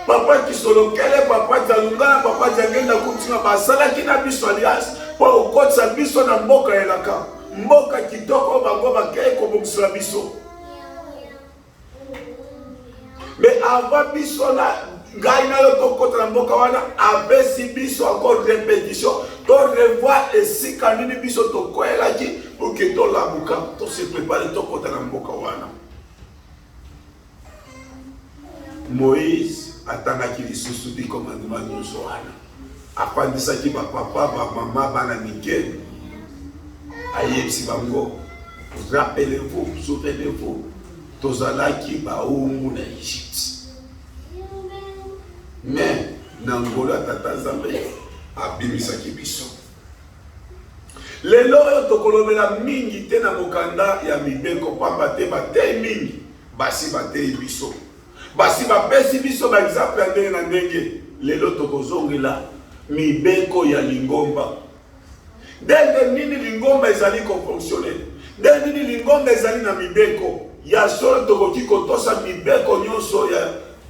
Papa Kisolokele, Papa Zalungana, Papa Zangenda Kutinga basalaki na biso alliance mpo kokotisa biso na mboka elaka, mboka kitoko bango bakei kobongisa biso. Mais avant biso na ngai na yo tokota na mboka wana abesi biso encore répétition to revoir esika nini biso tokoyelaki pour que tolamuka to se prépare tokota na mboka wana. Moïse atangaki lisusu di commandement nyonso wana, apandisaki bapapa bamama bana mike ayebisi bango, rappelez-vous, souvenez-vous, tozalaki baungu na Egypte. Mais nangolo tata Nzambe abimisaki biso. Lelo oyo tokolobela mingi te na mokanda ya mibeko pamba te batei mingi basi batei biso. Basi bapesi biso ba exemple ya ndenge na ndenge. Lelo tokozongela mibeko ya lingomba. Ndenge nini lingomba ezali kofonctionner, ndenge nini lingomba ezali na mibeko ya solo tokoki kotosa mibeko nyonso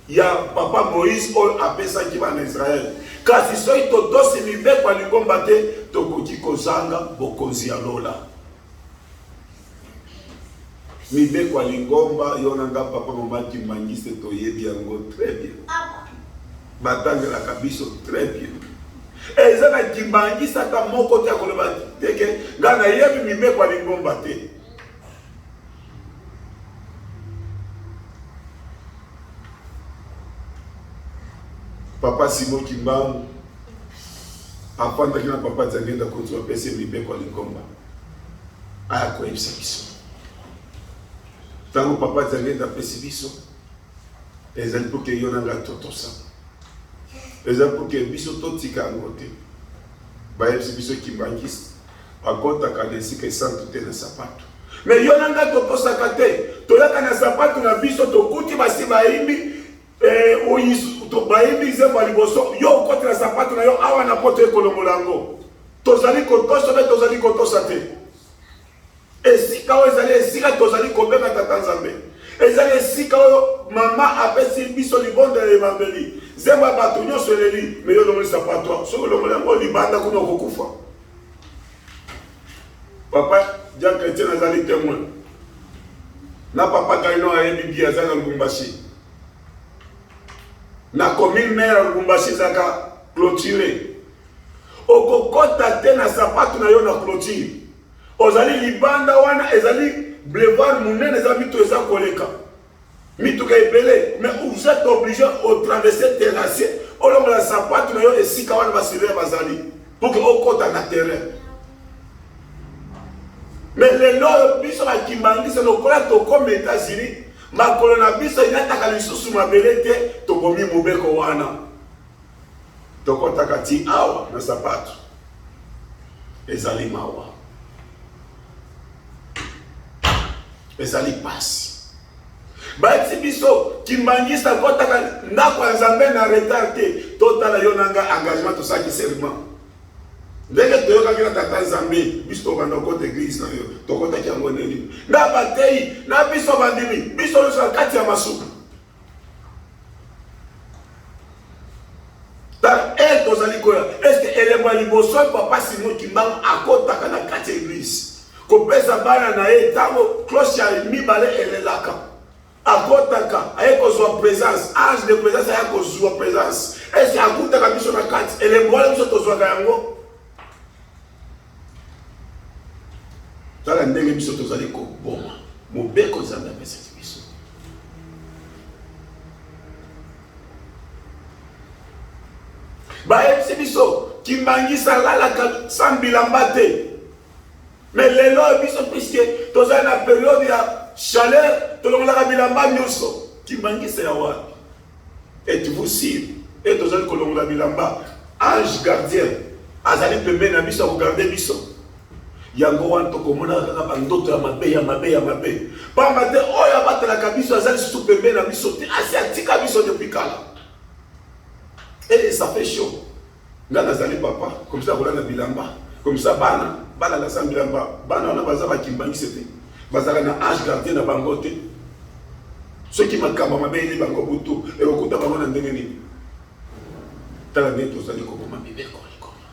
ya papa Moïse oyo apesaki bana Israel. Kasi soki totosi mibeko ya lingomba te tokoki kozanga bokonzi ya lola. Mibeko ya lingomba yonanga papa mama Kimbangisi toyebi yango très bien, batangelaka biso très bien. Eza na Kimbangisi ata moko te akoloba teke nga nayebi mibeko ya lingomba te. Papa Simon Kimbangu apandaki na papa Zangenda Kutu apesi mibeko ya lingomba aya koyebisa biso. Tango papa Zangenda apesi biso ezali pour que yo nanga totosa, ezali pour que biso totika yango te. Bayebisi biso Kimbangisi akotaka na esika esantu te na sapato, mais yo nanga totosaka te. Toyaka na sapato na biso tokuti basi bayimbi to bayimbi zemba liboso yo okoti na sapato na yo awa na poto ekolomolango. Tozali kotosa be tozali kotosa te. Esika oyo ezali esika tozali kobenga tata Nzambe. Ezali esika oyo mama apesi biso libonda ya ebambeli. Zemba bato nyonso eleli me yo longoli sapato. Soko lomolango libanda kuna okokufa. Papa Jean Chrétien azali témoin. Na papa Kaino ayebi bi azali na Lubumbashi. Na commune maire Lubumbashi zaka clôturé. Okokota te na sapato na yo na clôture. Ozali libanda wana ezali boulevard munene eza mito eza koleka. Mito ka ebele, mais vous êtes obligé de traverser terrasse. Olonga la sapato na yo esika wana basiré bazali pour que okota na terrain. Mais les lois biso ba Kimbangisi lokola to comme États-Unis, makolo na biso inataka lisusu mabele te tokomi mobeko wana. Tokotaka ti awa na sapato. Ezali mawa. Ezali pasi. Baiti biso Kimbangisi akotaka ndako ya Nzambe na retard te. Totala yo nanga engagement to saki serment. Ndenge toyokaki na tata Nzambe biso tobanda okota église na yo tokotaki yango nini na batei na biso bandimi biso nyonso na kati ya masuku. Tala tozali koya eske elemba liboso papa Simon Kimbangu akotaka na kati ya église kopesa bana na ye ntango cloche ya mibale elelaka akotaka aye kozwa présence ange de présence aye kozwa présence eske akutaka biso na kati elemba wana biso tozwaka yango. Tala ndenge biso tozali koboma mobeko Nzambe apesaki biso. Bayebisi biso Kimbangisi alalaka sans bilamba te. Mais lelo biso puisque tozali na période ya chaleur tolongolaka bilamba nyonso. Kimbangisi ya wapi? Êtes-vous sûr Et tozali kolongola bilamba ange gardien azali pembeni na biso akogarde biso yango wana tokomona kaka bandoto ya mabe ya mabe ya mabe pamba te oyo abatalaka biso azali susu pembeni na biso te asi atika biso depuis kala et ça fait chaud nga nazali papa comme ça kolanda bilamba comme ça bana la bilamba bana wana baza bakimbangisi te bazala na ange gardien na bango te soki makambo mabe eli bango butu ekokuta bango na ndenge nini tala ndenge tozali koboma mibeko likoma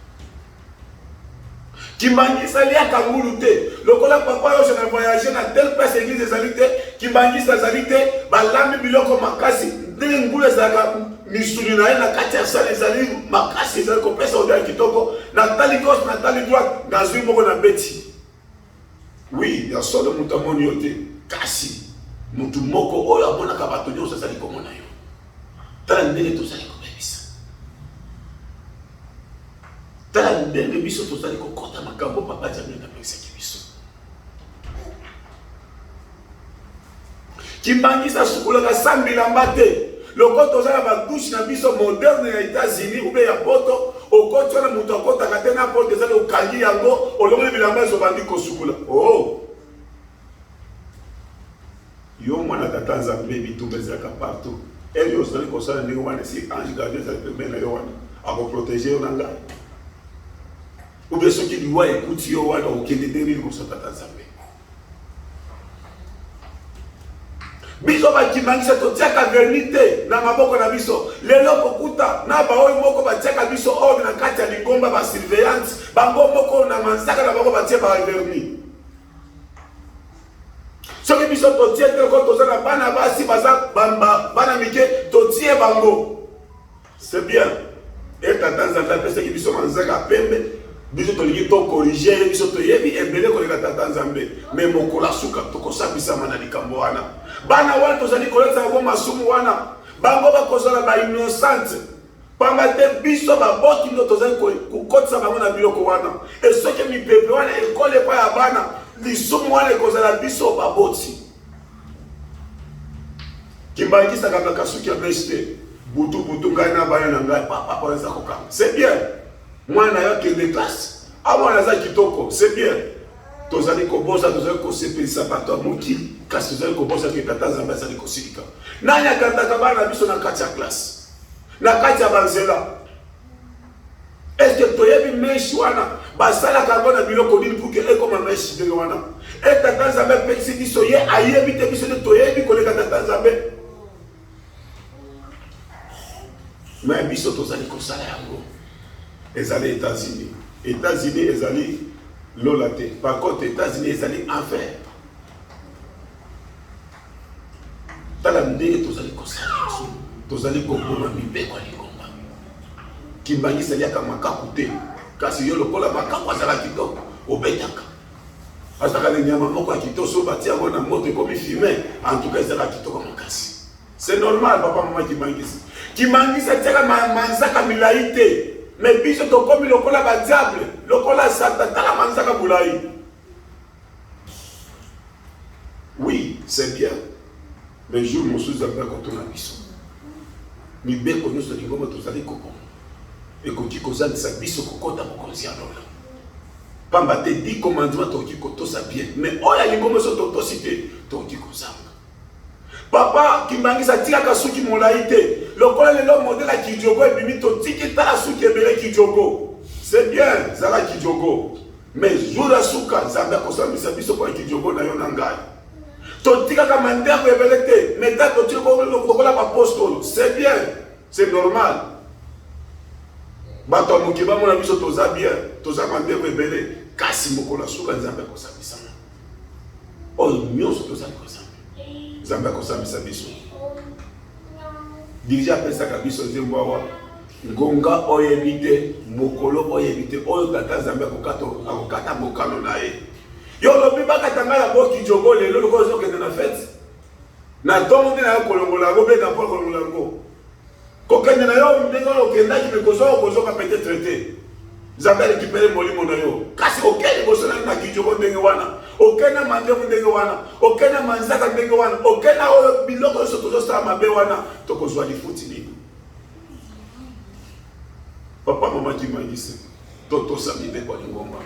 kimbangisa liaka ngulu te lokola papa oyo na voyager na telle place église ezali te kimbangisa ezali te balambi biloko makasi ndenge ngulu ezalaka misuni na ye na kati ya sala ezali makasi ezali kopesa odia kitoko na tali gauche na tali droite nazwi moko na beti oui ya solo mutu amoni yo te kasi mutu moko oyo amonaka bato nyonso azali komona yo tala ndenge tozali kobebisa tala ndenge biso tozali kokota makambo papa jamii napesaki biso kimbangisa sukulaka sambilamba te loko tozala badouche na biso moderne ya États-Unis ou bien ya poto okoti wana mutu akotaka te na poto ezali okangi yango olongoli bilamba ezobandi kosukula oh yo mwana tata nzambe bitumba ezalaka partout eyo ozali kosala ndenge wana si ange gardien ezali pembeni na yo wana akoprotege yo na ngai ou bien soki liwa ekuti yo wana okende ndenge nini kosala tata nzambe biso bakimangisa totiaka verni te na maboko na biso lelo kokuta na baoyo moko batiaka biso ordre na kati ya lingomba basurveillance bango moko na manzaka na bango batie baverni soki biso totie te ko toza na bana basi baza bana mike totie bango c'est bien et tata nzambe apesaki biso manzaka pembe biso tolingi tokorige biso toyebi ebele koleka tata nzambe me mokola suka tokosambisama na likambo wana bana wana tozali kolekisa bango masumu wana bango bakozala bainnocente pamba te biso baboti ndo tozali kokotisa bango na biloko wana esoki mipepe wana ekole epai ya bana lisumu wana ekozala biso baboti kimbangisaka kaka suki ya meshi te butu ngai na bana na ngai papa eza kokanga c'est bien mwana yo kende classe amwana za kitoko c'est bien tozali kobosa tozali kosepelisa bato ya mokili kasi tozali kobosa ke tata nzambe azali kosilika nani akandaka bana biso na kati ya classe na kati ya banzela est-ce que toyebi meshi wana basalaka yango na biloko nini pour ke ekoma meshi ndenge wana e tata nzambe apekisi biso ye ayebi te biso nde toyebi koleka tata nzambe me biso tozali kosala yango ezali États-Unis ezali lola te par contre États-Unis ezali enfer tala ndenge tozali kosala tozali kokoma mibeko ya lingomba kimbangisa liaka makaku te kasi yo lokola makaku azala kitoko obetaka azaka na nyama moko ya kitoko so batia yango na moto ekomi fume en tout cas ezala kitoko makasi c'est normal papa mama kimbangisa tiaka manzaka milai te mais biso tokomi lokola badiable lokola satan tala manzaka bulai oui c'est bien mais jour mosusu zamba kotona biso mibeko nyonso lingomba tozali kokoma ekoki kozangisa biso kokota mokonzi ya lola pamba te 10 commandements tokoki kotosa bien mais oyo lingomba so totosi te tokoki kozanga papa kimbangisa tikaka suki molai te lokola lelo modèle ya kijogo ebimi totiki tala suki ebele kijogo c'est bien zala kijogo mais jour ya suka nzambe akosambisa biso kwa kijogo na yo na ngai totikaka mandeko ebele te mais ta totiki lokola bapostolo c'est bien c'est normal bato ya moke bamona biso toza bien toza mandeko ebele kasi mokolo ya suka nzambe akosambisana oyo nyonso tozali kosambisa nzambe akosambisa biso dirige apesaka biso nzembo awa ngonga oyebi te mokolo oyebi te oyo tata nzambe akokata mokano na ye yo lobi bakata ngai ya boki jogo lelo lokola ozokende na fete na ntongo nde na yo kolongola yango beta mpo kolongola yango kokende na yo ndenge oyo okendaki me kozoka peut-être te nzambe arekipere molimo na yo kasi okende liboso na kijogo ndenge wana okena mandevu ndenge wana okena manzaka ndenge wana okena oyo biloko nyonso tozosala mabe wana tokozwa lifuti nini Papa, maman qui m'a dit ça. Toto Samide kwa Lingomba.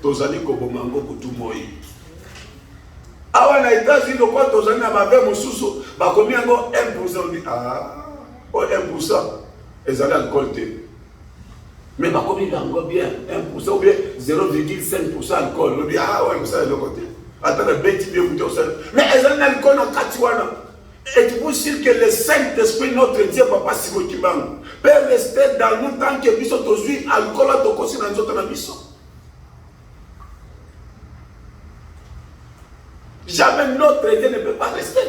Tozali Kobomango Kutumoi. Awa na États-Unis, quoi, Tozali na Babe Mosusu, Bakomi yango 1%. Ah, 1%. Ezali alcool te. Mais Bakomi yango bien 1% ou bien 0,5% alcool. On dit, ah ouais, ça est le côté. Attends, le bête bien vous dire ça. Mais Ezali alcool na Katiwana. Et tu peux dire que le Saint-Esprit, notre Dieu, Papa Simo Kibango, peut rester dans nous tant que Bisso Tozui, alcool à Tokosi dans notre Nabisso. Jamais notre Dieu ne peut pas rester.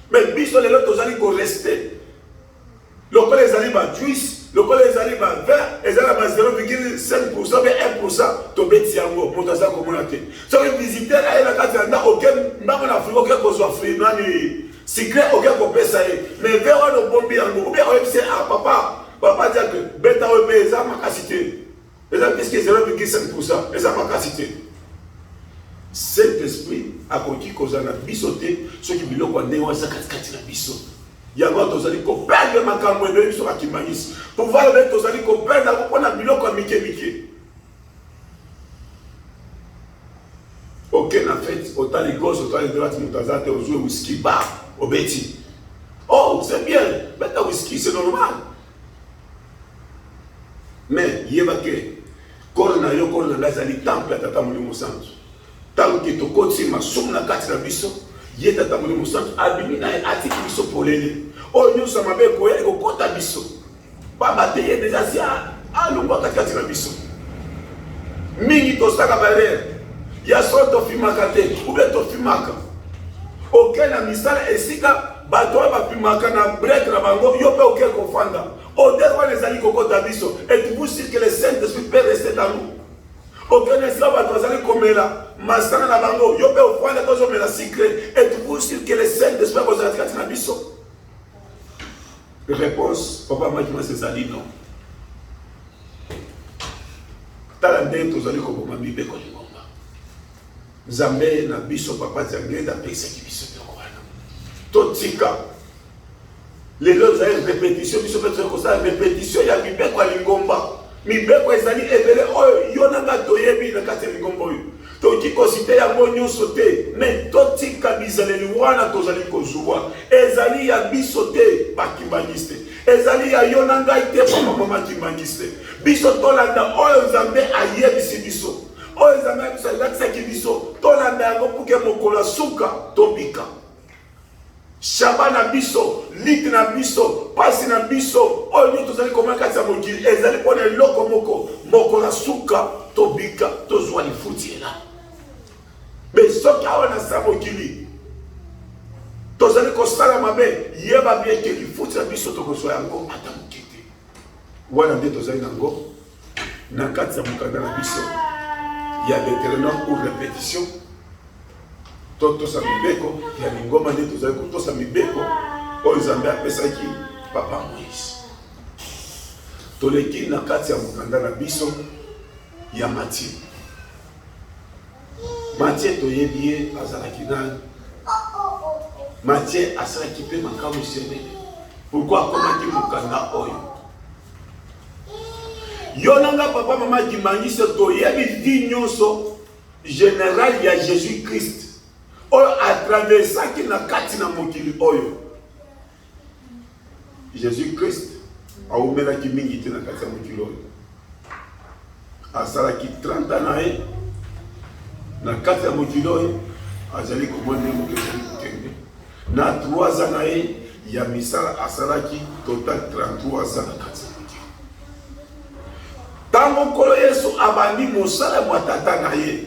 Mais Bisso, les autres Tozali vont rester. Le col les arrive à juice, le col les arrive à 20, les arrive à 0,5%, mais 1%, Tobé Tiango, Montaza Communauté. Si vous visitez la carte, il n'y a aucun, aucun cause africain. Secret aucun copain ça est mais vers le bombi en gros bien on sait ah papa dit que bêta au pays ça ma capacité les gens disent que 0,5% les gens ma capacité Saint-Esprit a conquis cause na bisoté ceux qui biloko néo ça kati na biso ya ngo tozali ko perdre makambo ebe biso ka kimanis pour voir le tozali ko perdre ko na biloko mike ok na fait autant les gosses autant les droites mutazate au jouer whisky bar au Betty. Oh, c'est bien, mais le whisky, c'est normal. Mais, il y a que, corona, zali temple à Tata Moulimo Santo. Tant que tu continues, ma somme na kati na biso, il y a Tata Moulimo Santo, abimina et atiki biso pour l'aider. Oh, nous sommes avec quoi, et au kota biso. Pas batailler déjà, si à l'omba kati na biso. Mingi to saka barrière. Il y a son to fimaka te, ou bien to fimaka. Auquel la misala esika bato ba pimaka na break na bango yo pe auquel kofanda au dernier les ali kokota biso et tu vous dites que le Saint-Esprit peut rester dans nous auquel les bato zali komela masana na bango yo pe ofanda tozo mela secret et tu vous dites que le Saint-Esprit va vous attirer na biso. Réponse papa Makima c'est ali non talande tozali ko mama bibe ko Zambé na biso papa Zambé da pesa ki biso tokwana. Totika. Les autres ont répétition biso peut ko ça répétition ya bibe kwa Lingomba. Mibe kwa ezali ebele oyo yona nga toyebi na kati Lingomba oyo. Toki kosite ya monyo sote mais totika bizaleli wana tozali kozwa. Ezali ya biso te bakimbaniste. Ezali ya yona nga ite papa mama kimbaniste. Biso tolanda oyo Zambé ayebisi biso. Oh, les amis, c'est qui biso. Tolanda yango pour que mokolo suka tobika. Shaba na biso, lit na biso, pasi na biso. Oh, nous tous allons comment kati ya mokili. Ezali pone loko moko, mokolo suka tobika, tozwa li futi là. Mais soki awa na sa mokili. Tozali kosala mabe, yeba bien que li futi na biso tokozwa yango ata mokete. Wana nde tozali nango na kati ya mokanda na biso. Il y a l'éternel pour répétition. Toto Samibeko, il y a Lingoma de Toto Samibeko, au Zambé à Pesaki, Papa Moïse. Toleki na kati ya mukanda na biso, il y a Mathieu. Mathieu toyebiye azalaki nani. Mathieu asalaki pe makamu sene. Pourquoi komaki mukanda oyo? Yonanga papa mama kimangise toyebi di nyonso général ya Jésus-Christ oyo atravesaki na kati na mokili oyo. Jésus-Christ aumelaki mingi te na kati ya mokili oyo. Asalaki 30 ans na ye na kati ya mokili oyo azali komona mokili kokende. Na 3 ans na ye ya misala asalaki total 33 ans na kati. Tango kolo Yesu abandi mosala mwa tata na ye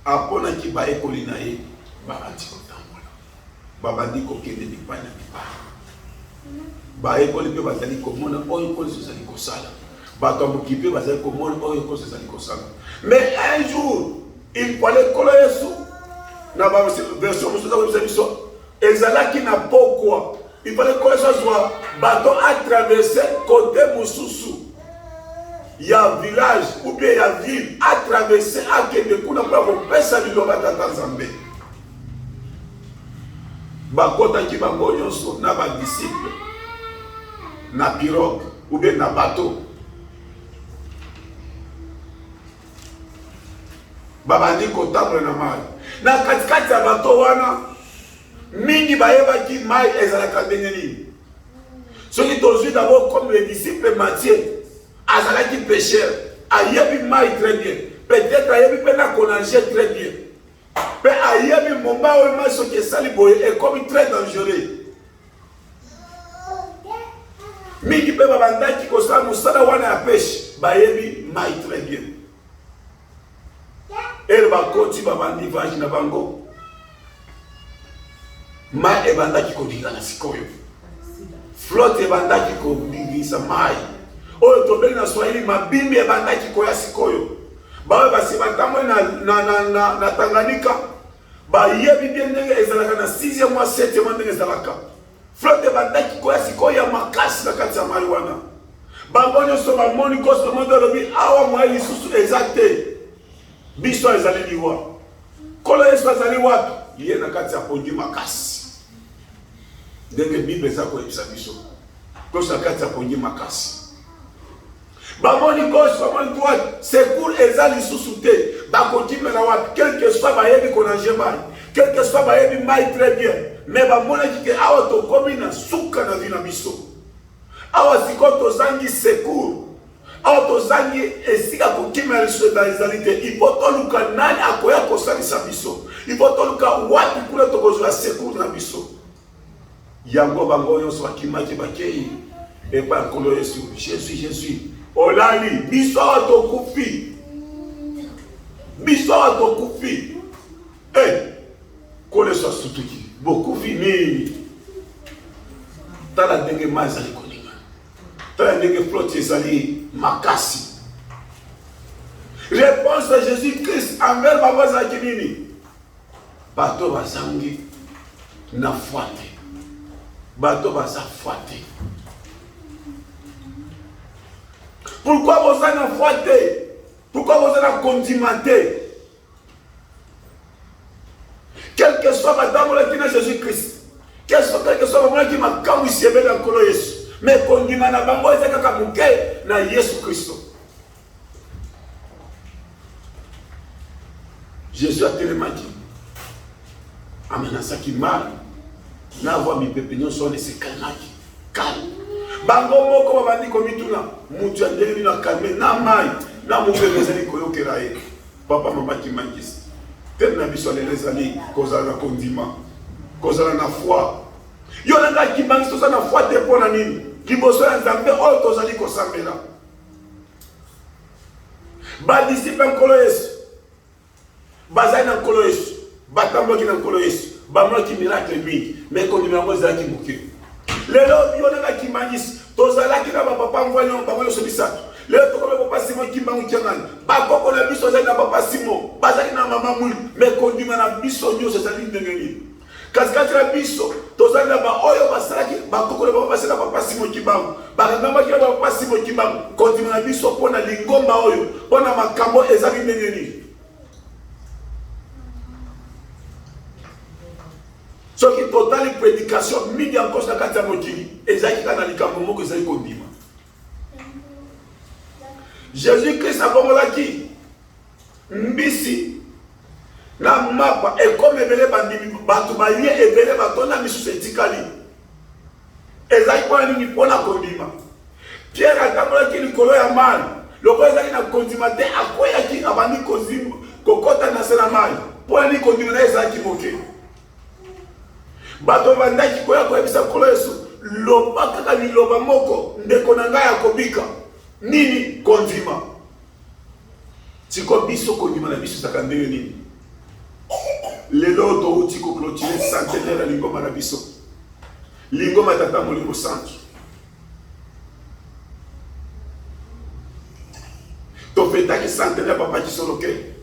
apona ki ba ekoli na ye babandi kotambola babandi kokende bipana bipana ba ekoli pe bazali komona oyo kolo sozali kosala bato mokipe bazali komona oyo kolo sozali kosala mais un jour il fallait kolo Yesu na ba version mosusu biso ezalaki na pokwa il fallait kolo Yesu soit bato à traverser côté mosusu. Il y a un village ou bien il y a une ville à traverser à Québec pour pesa biloba tata Zambé. Bakota ki bango nyonso na ba disciple na pirogue ou bien na bateau babandi kotambola na mai. Na katikati ya bato wana mingi bayebaki mai ezalaka ndenge nini. Soki tozwi d'abord comme les disciples Matthieu azalaki pécheur, ayebi mai très bien. Peut-être ayebi pe na konanger très bien. Pe ayebi momba oyo mai soki esali boye est comme très dangereux. Mingi pe babandaki kosala mosala wana ya pêche bayebi mai très bien. Elle bakoti babandi vache na bango. Mai ebandaki kodinga na sikoyo. Flotte ebandaki kodingisa mai. Oyo tobeli na Swahili mabimbi ebandaki koya sikoyo. Bawe basi batamwe na Tanganyika. Bayebi bien ndenge ezalaka na 6e mois 7e mois ndenge ezalaka. Flotte ebandaki koya sikoyo ya makasi na kati ya mai wana. Bango nyonso bamoni gospel mondo lobi awa mai lisusu exacte. Biso ezali liwa. Kolo Yesu azali wapi? Ye na kati ya pongi makasi. Ndenge Bible za koyebisa biso. Kosa na kati ya pongi makasi. Bamoni gauche, bamoni droite, secours ezali lisusu te. Bakotime na wapi? Quel que soit bayebi konanger mai. Quel que soit bayebi mai très bien. Mais bamona kike awa to komi na suka na vina biso. Awa siko tozangi secours. Awa tozangi esika kokima liso da ezalite. Ipotoluka nani akoya kosalisa biso. Ipotoluka wapi kule tokozwa secours na biso. Yango bango yonso bakimaki bakei. Epa nkolo Yesu. Jésus. Olali. Biso awa tokufi. Biso awa tokufi. Kole so sutuki. Bokufi nini. Tala ndenge mazali koninga. Tala ndenge flotte ezali makasi. Réponse de Jésus-Christ envers babaza kinini. Bato bazangi na fuate. Bato baza fuate. Pourquoi vous en fuate? Pourquoi vous en condimenté? Quel que soit madame la Jésus-Christ. Quel que soit madame qui m'a kamoussé dans kolo Yesu. Mais condimana bango ezaka muke na Yesu Christ. Jésus a tellement dit. Amena saki mal. Na voix mi pepinyo so ne se kalmaki. Calme. Bango moko babandi komituna. Mutu andeli na calme na mai. Na mu bebezali koyokera ye. Papa mama ki mangisi. Tena biso lelezali kozala na kondima. Kozala na foi. Yo nanga ki mangisi to na foi te pona nini? Liboso ya Nzambe oyo tozali kosambela. Ba disciple nkolo Yesu. Bazali na nkolo Yesu. Batamboki na nkolo Yesu. Bamoki miracle mingi. Mais kondima ngo ezalaki moke. Lelo yo nanga ki mangisi tozalaki na papa mvanyo bango so bisatu. Lelo tokome papa Simon kimbangu kiangani. Bakoko na biso zali na papa Simon. Bazali na mama muli. Mais kondima na biso nyonso ezali ndenge nini. Katikati na biso tozali na ba oyo basalaki bakoko na papa basala papa Simon kimbangu. Bakangamba kila papa Simon kimbangu. Kondima na biso pona lingomba oyo. Pona makambo ezali ndenge nini. Ce qui totale prédication midi encore na kati ya mokili ezaki kana likambo moko ezali kondima. Jésus-Christ abongolaki mbisi na mapa ekome ebele bandimi bato balie ebele batona misusu etikali ezali kwa nini pona kondima. Pierre atambolaki likolo ya mai loko ezali na kondima te akoyaki abandi kozimba kokota na se na mai pona ni kondima na ezalaki moke. Bato bandaki koya koyebisa nkolo Yesu loba kaka liloba moko ndeko na ngai akobika nini kondima. Siko biso kondima na biso saka ndenge nini. Lelo touti ko clôturer centenaire lingoma na biso. Lingoma tata molimo santo. To fetaki centenaire papa Kisoloke.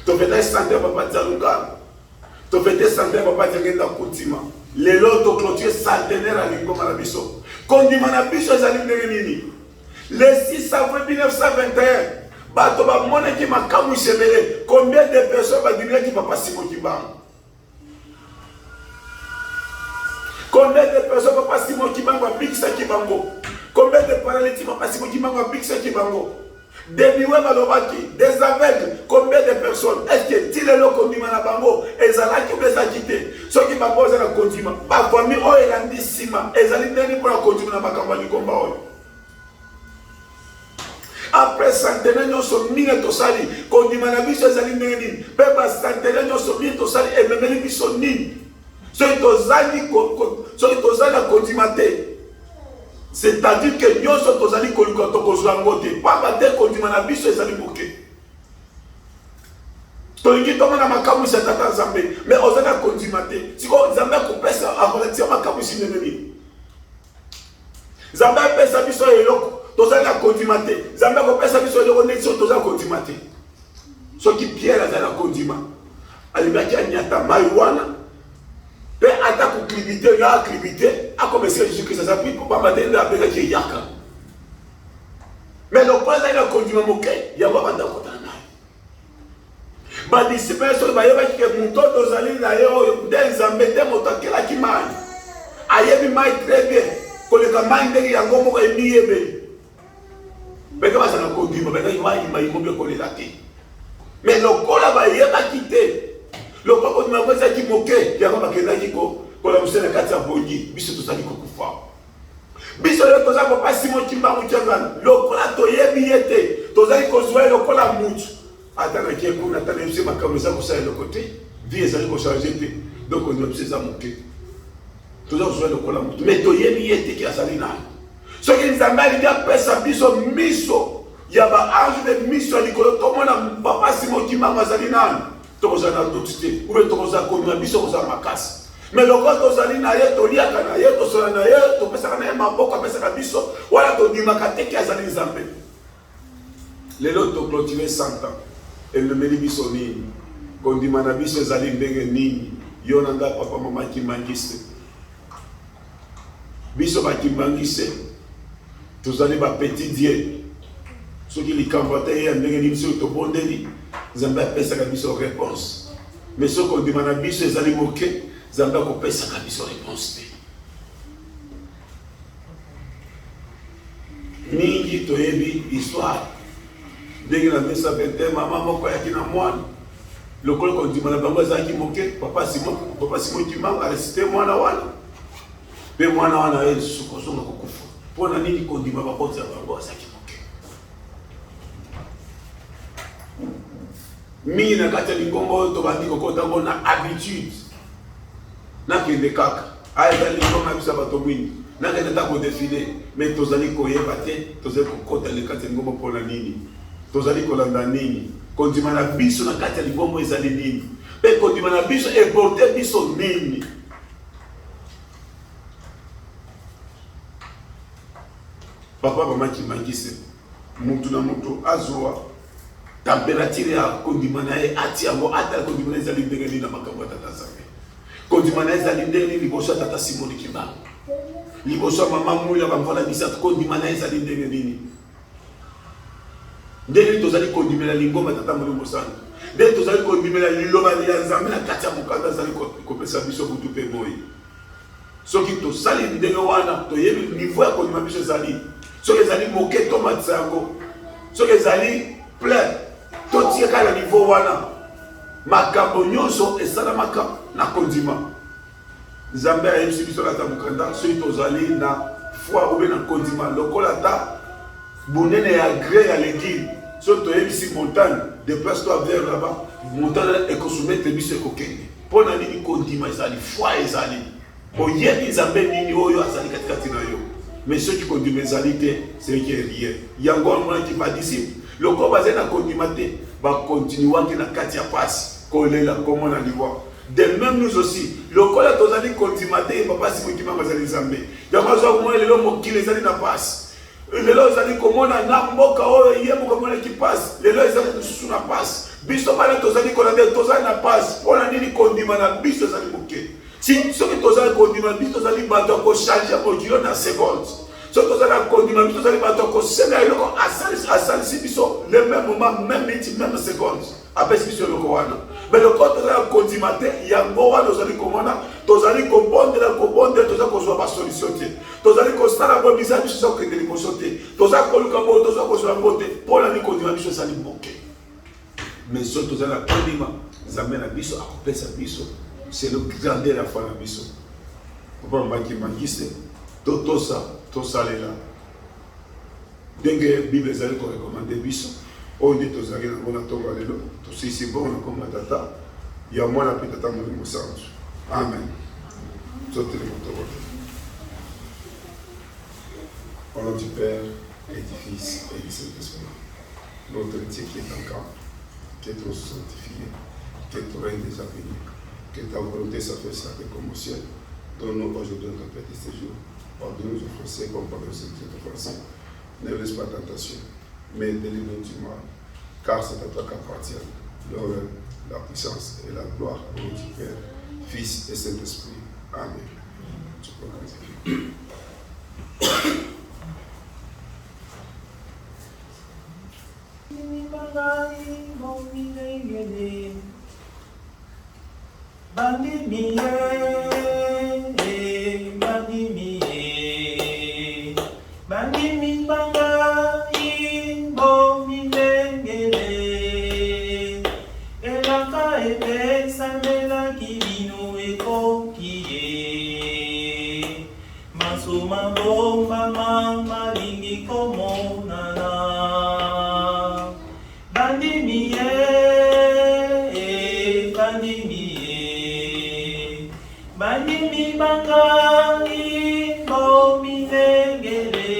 To fetaki centenaire papa Tsalunga. To fete centenaire papa Tengenda Kutima. Lelo to clôturer centenaire lingoma na biso. Kondima na biso ezali ndenge nini. Le 6 avril 1921, bato ba monaki makamu isebele. Combien de personnes va dire qui papa Simon Kimbangu? Combien de personnes papa Simon Kimbangu a bikisa Kimbangu? Combien de paralytiques papa Simon Kimbangu a bikisa Kimbangu? Des milliers des aveugles, combien de personnes? Est-ce que tu les condiments à Bango, et Zala qui les a quittés? Ceux qui m'ont posé la condiment, ma famille, oh, et l'andissima, et Zali n'est pour la condiment à ma campagne combat. Après centenaire, nous sommes mis à Tosali, condiment à Bisso Zali Néni, Peba centenaire, nous sommes mis à Tosali, et même les Bisso Nini. Ceux qui ont la condimenté. C'est-à-dire que nous sommes tous allés côté. Pas battre contre Manabiso et Zali Bouquet. Tolingi tombe na makamu sa tata Zambé, mais on a condimenté. Si on Zambé coupe ça, après tiens makamu si nemi. Zambé pesa biso eloko, tous allés condimenté. Zambé coupe ça biso eloko nezo tous allés condimenté. Ce qui pierre à la condiment. Alibaki anyata marijuana. Mais attaque ou clivité, il y a clivité, a commencé à Jésus-Christ, ça s'applique pour pas m'aider à la paix Yaka. Mais le point là, il a conduit mon moquet, il y a pas de temps. Ma discipline sur le bailleur qui est mon temps aux alliés d'ailleurs, des embêtés, mon temps qui est là qui maille. Aïe, il maille très bien. Quand les gamins de Yangomo est mis, mais comment ça n'a conduit, mais il maille, il m'a collé la tête. Mais le col là-bas, il a quitté. Le papa m'a dit qu'il moquait, il y a un peu de temps qu'on a usé la carte à Bondi, bis tout ça dit qu'on fait. Bis le tout ça papa Simon qui m'a dit le plateau est billetté, tout ça qu'on soit le col à mouche. Attends que qu'on attend même si ma caméra pour ça le côté, vie ça qu'on changer donc on doit se ça moquer. Tout ça soit le col à mouche, mais tout est billetté qui a salina. Ce qui nous amène il y a pesa biso miso, il y a ba ange de miso Nicolas tout le monde papa Simon qui m'a salina. Ou bien tu as connu biso aux amakas. Mais le corps tozali na ye tolia kana ye tosala na ye to pesa kana ye maboko pesa ka biso wala to dimakate ki azali nzambe. Lelo to clôturer 100 ans. Et le meli biso nini. Kondima na biso ezali ndenge nini. Yo nanga papa mama ki mangiste. Biso ba ki mangiste. Tozali ba petit dieu. Ce qui li kambote ye ndenge nini biso to bondeli. Zambé pesa ka biso réponse. Mais ce qu'on demande à biso ezali moqué, Zambé ko pesa ka biso réponse. Mingi to yebi histoire. Dès que la messe avait été maman moko ya kina mwana. Le col qu'on demande à bango ezali moqué, papa Simon qui m'a récité mwana wana. Pe mwana wana ye sukozo na kokufa. Pona nini ko ndima ba kotsa bango ezali mi na kati ya lingombo to bandi kokota na habitude na kende kaka aïe lingombo na bisa bato mwini na kende ta ko défiler mais tozali koyeba te tozali kokota le kati ya lingombo pona nini tozali kolanda nini kondima na biso na kati ya lingombo ezali nini pe kondima na biso e porter biso nini papa mama ki mangise mutu na mutu azwa température ya kondimana ye ati yango ata kondimana ezali ndenge nini na makambo ya tata Nzambe kondimana ezali ndenge nini liboso ya tata Simoni Kimbangu liboso ya mama Muya bamvana bisatu kondimana ezali ndenge nini ndenge tozali kondimela lingomba tata Molimo Santu ndenge tozali kondimela liloba ya Nzambe na kati ya mokanda ezali kopesa biso butu mpe boye soki tosali ndenge wana toyebi niveau ya kondima biso ezali soki ezali moke tomatisa yango soki ezali plein totie kala niveau wana makambo nyonso esalamaka na kondima Nzambe ayebisi biso na mokanda soki tozali na foi obe na kondima lokola ta bonene ya gré ya l'église soki toyebisi montagne déplace-toi vers là-bas montagne ekosoumettre biso ekokende mpona nini kondima ezali foi ezali oyebi Nzambe nini oyo azali katikati na yo mais soki kondima ezali te c'est qui est rien yango amonaki badisciple loko bazali na kondima te bakontinuaki na kati ya pasi kolela komona liwa de même nous aussi lokola tozali kondima te papa Simon Kimbangu azali Nzambe yango azwa komona lelo mokili ezali na pasi lelo ezali komona na mboka oyo ye mokomona ki pasi lelo ezali lisusu na pasi biso bana tozali kolanda tozali na pasi mpona nini kondima na biso ezali moke si soki tozali kondima biso tozali bato akochange mokilo na seconde soki tozali kondima biso tozali bato akosenga eloko asalisi biso le même moment même minute même seconde apesi biso eloko wana Mais le côté de la condimate, il y a un bon nous allons commander, nous allons commander, nous allons construire ma solution. Nous allons construire la bonne misère, nous allons créer des consultés. Nous allons construire la beauté. Pour la condimate, nous allons manquer. Mais ce que nous allons condimate, nous allons à biso, à couper sa biso. C'est le grandeur de la foi de biso. Pour moi qui manquisse, tout ça est là. Donc la Bible est recommandée biso. On dit tous les gens qui ont été tous ici bon comme tata. Il y a moins de tata mon message. Amen. Sauter le moteur. Au nom du Père et du Fils et du Saint-Esprit. Notre Dieu qui est encore, que tu sois sanctifié, que tu règnes déjà venu, que ta volonté soit faite sur la terre comme au ciel. Donne-nous aujourd'hui notre pain de ce jour. Pardonne-nous nos offenses comme pardonne nos offenses. Ne laisse pas la tentation, mais délivre-nous du mal, car c'est à toi qu'appartient l'honneur, la puissance et la gloire au nom du Père, Fils et Saint-Esprit. Amen. Tu peux continuer. Bandimi banga imbo milengele elaka epesa mela kibino ekokie masoma bomba mama lingi komonana bandimi bandimi banga imbo milengele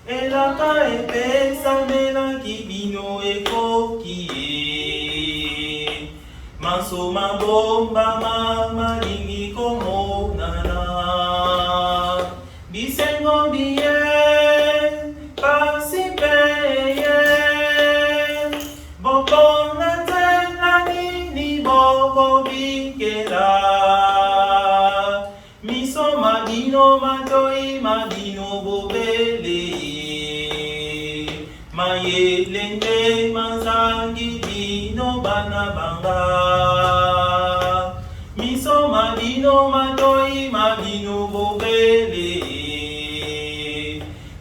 elaka epesa mela kibino ekokie masoma bomba mama lingi komonana bisengo biye pasipeye bokona tena nini boko bikela miso madino matoi madino bobele mayelende mazangi dino bana banga miso madino matoi madino bobele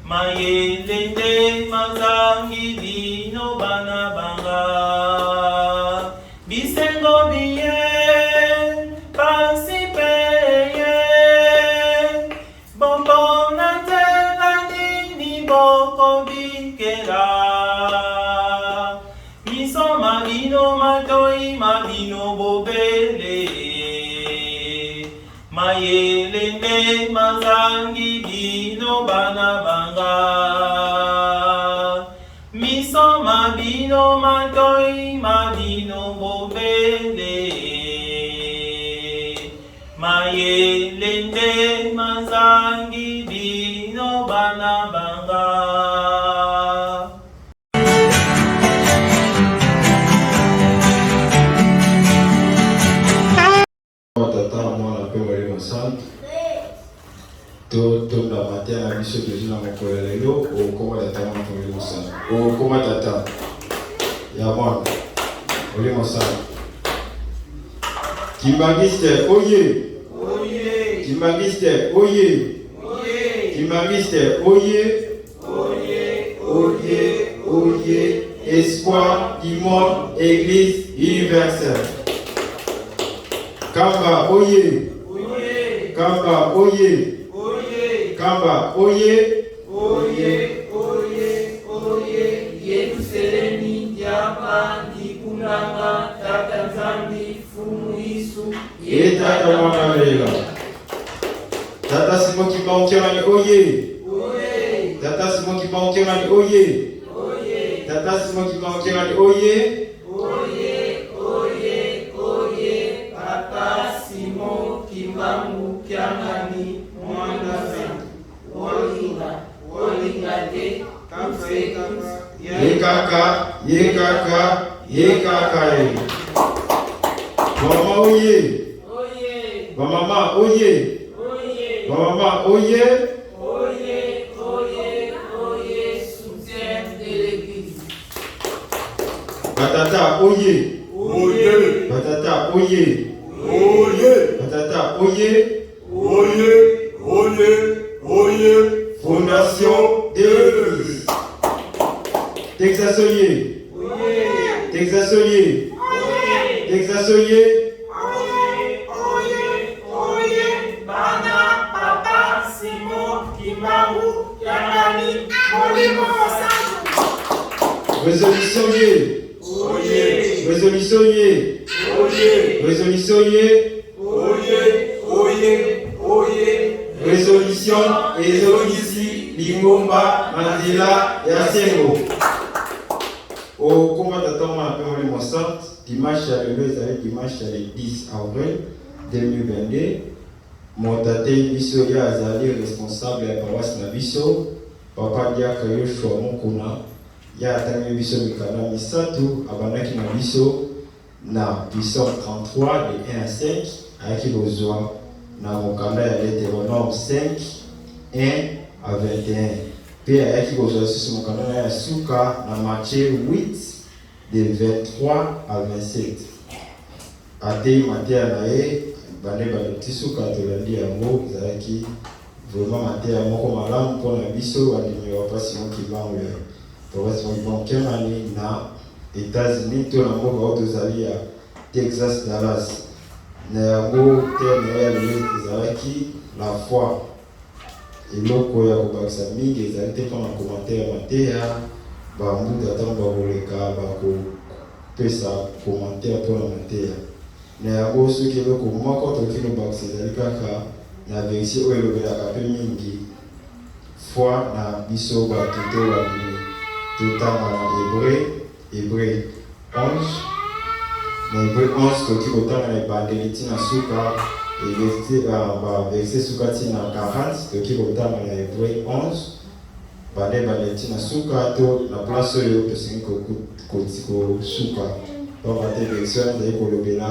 mayelende mazangi dino bana banga bisengo biye pasipeye bombona tela nini boko bikela miso madino matoi madino bobele mayelende mazangi dino bana banga miso madino matoi madino bobele mayelende mazangi dino bana banga. Tata mwana pe wali masante to la matin à biso de jina mokolo lelo o koma tata mwana pe wali masante o koma tata ya mwana wali masante Kimbangiste oye oye Kimbangiste oye oye Kimbangiste oye oye oye oye Espoir du monde Église universelle. Kamba oye oye Kamba oye oye Kamba oye oye oye oye Yerusalemu yapa ndikunanga tata zambi fumu isu yetata mwana lela tata simo kibaonkemani oye oye tata simo kibaonkemani oye oye tata simo kibaonkemani oye oye oye oye tata simo kimbangu kyangani mwana wolinga de kafeka yekaka mama oye oye mama oye oye mama oye oye oye oye soutien de l'église batata oye Batata oye. Oye. Batata oye. Oye. Oye. Oye. Fondation de l'Église. Texas oye. Texas oye. Texas oye. Bana, papa, Simon, Kimaru, Yanani, Molimo, Résolution ye. Oye. Résolution ye. Oye. Résolution ye. Oye. Oye. Oye. Résolution Ezolisi Lingomba Mandela Yasengo. Au combat d'attente à Pemoli Mossad, dimanche à dimanche le 10 avril 2022, mon tate biso ya azali responsable ya paroisse na biso, papa diaka Yoshua Mokuna, ya atami biso mikana misatu, abanaki na biso na Puissance 33 de 1 à 5, ayaki bozwa na mokanda ya Deutéronome 5, 1 à 21. Puis ayaki bozwa susu mokanda ya suka na Matthieu 8 de 23 à 27. Atei matea na ye bande batisuka tolandi yango ezalaki vraiment matea moko malamu mpona biso bandimi bapasi mokibango ya bapasi mokibango kemani na États-Unis to na mboka oyo tozali ya Texas, Dallas. Na yango teme ya lelo ezalaki la foi eloko ya kobakisa mingi ezali te mpona commentaire mateya bambuta ntango bakoleka bakopesa commentaire mpona mateya. Na yango soki eloko moko tokoki kobakisa ezali kaka na version oyo elobelaka mpe mingi foi na biso bato to bandimi totanga na Hébreu 11. Na Hébreu 11 tokoki kotanga na ebandeli ntina suka verset suka ntina 40 tokoki kotanga na Hébreu 11 bandeli ntina suka to na place oyo tosengi kosuka pamba te version ezali kolobela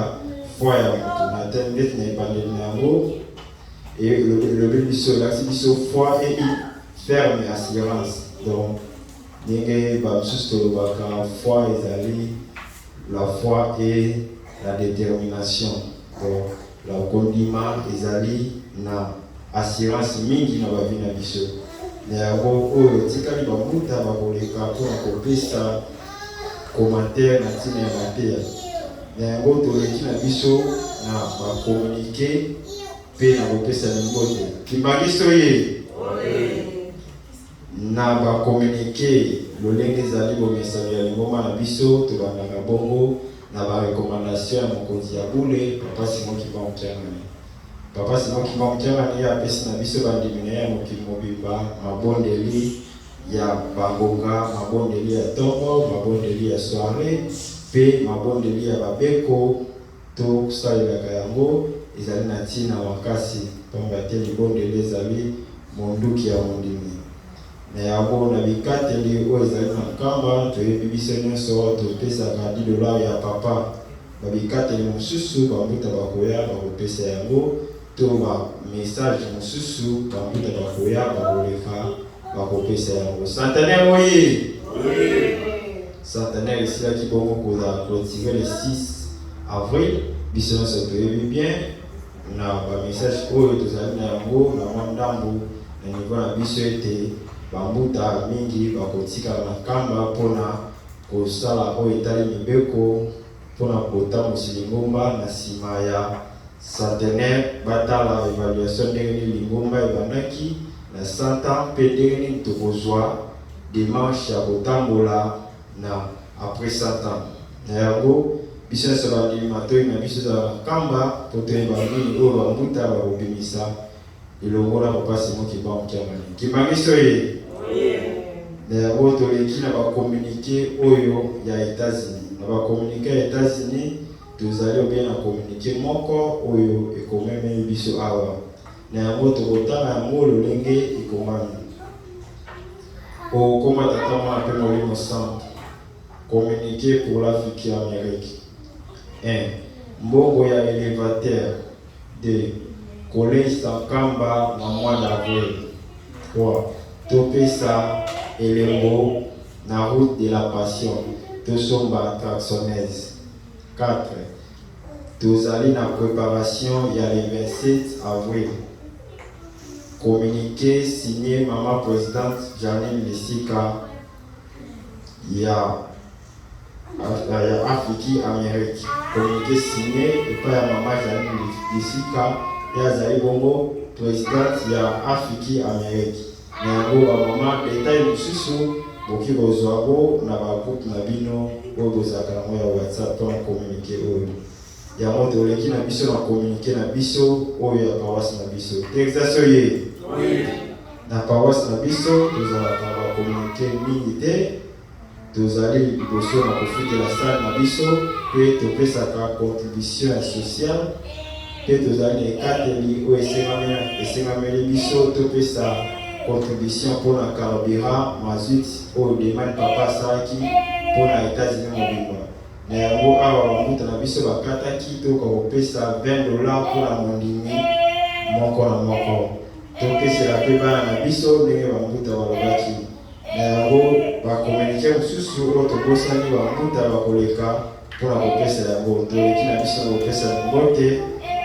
foi ya motu na te ndeti na ebandeli na yango elobi biso elakisi biso foi et une ferme assurance. Donc ndenge bamisusu tolobaka foi ezali la foi et la détermination. Donc la kondima ezali na assurance mingi na bavi na biso. Na yango oyo tikali bamuta bakoleka mpona kopesa commentaire na ntina ya mateya. Na yango toleki na biso na bakomunike mpe na kopesa mimbote kimbangiso ye na bakomunike lolenge ezali bomesano ya lingomba na biso tobandaka bongo na barekomandation ya mokonzi ya bule papa Simon Kimbangu Kiangani. Papa Simon Kimbangu Kiangani ye apesi na biso bandimi na ye ya mokili mobimba mabondeli ya bangonga, mabondeli ya ntongo, mabondeli ya soirée mpe mabondeli ya babeko tosalelaka yango ezali na ntina makasi pamba te libondeli ezali monduki ya mondimi. Na yango na bikateli oyo ezali na nkamba toyebi biso nyonso topesaka $10 ya papa. Babikateli mosusu bambuta bakoya bakopesa yango to bamessage mosusu bambuta bakoya bakoleka bakopesa yango. Centenaire oye! Centenaire esilaki bongo kozala clôturé le 6 avril. Biso nyonso toyebi bien na bamessage oyo tozali na yango na mwa ndambo na niveau na biso ete bambuta mingi bakotikala na nkamba mpona kosala oyo etali mibeko mpona kotambusa lingomba na nsima ya centenaire batala évaluation ndenge nini lingomba ebandaki na 100 ans mpe ndenge nini tokozwa dimanche ya kotambola na après 100 ans. Na yango biso nyonso bandimi matoi na biso ezala na nkamba mpo toyeba nini oyo bambuta bakobimisa elongo na papa Simon Kimbangu Kiangani. Kimbangiso ye na yango toleki na bakomunike oyo ya États-Unis. Na bakomunike ya États-Unis tozali obie na komunike moko oyo ekomemi biso awa. Na yango tokotanga yango lolenge ekomami okoma tata mwana mpe molimo centre communiqué pour l'Afrique et l'Amérique. 1. Mbongo ya élévateur de Collège Sankamba na mois d'avril. 3. Topesa Elembo na route de la passion Tosomba Traxonnaise. 4. Tous allés dans la préparation, il y a le 27 avril. Communiqué signé Maman Présidente Janine Lissika. Il y a Afrique Amérique. Communiqué signé et pas la Maman Janine Lissika. Il y a Zali Bongo Présidente, il y a Afrique Amérique. Il y a Maman détail de sous Boki Bozoabo, na ba groupe na bino, o bozaka na WhatsApp pour communiquer. Il y a un autre qui n'a biso na communiquer na biso, o ya paroisse na biso. Texas ye. Oui. Na paroisse na biso, nous allons communiquer militaire. Nous allons bosser na profiter la salle na biso, puis tu fais sa contribution sociale. Puis nous allons kateli o esengameli biso, tu fais sa contribution pour la carburant, mazut, au demande papa Saki pour les États-Unis mobile. Mais au awa muta na biso bakata kito ko pesa $20 pour la mondini moko na moko. Donc c'est la peba na biso ndenge ba muta balobaki. Mais au ba communiquer mususu auto bosani ba muta ba koleka pour la pesa ya bo. Donc kina biso ko pesa bote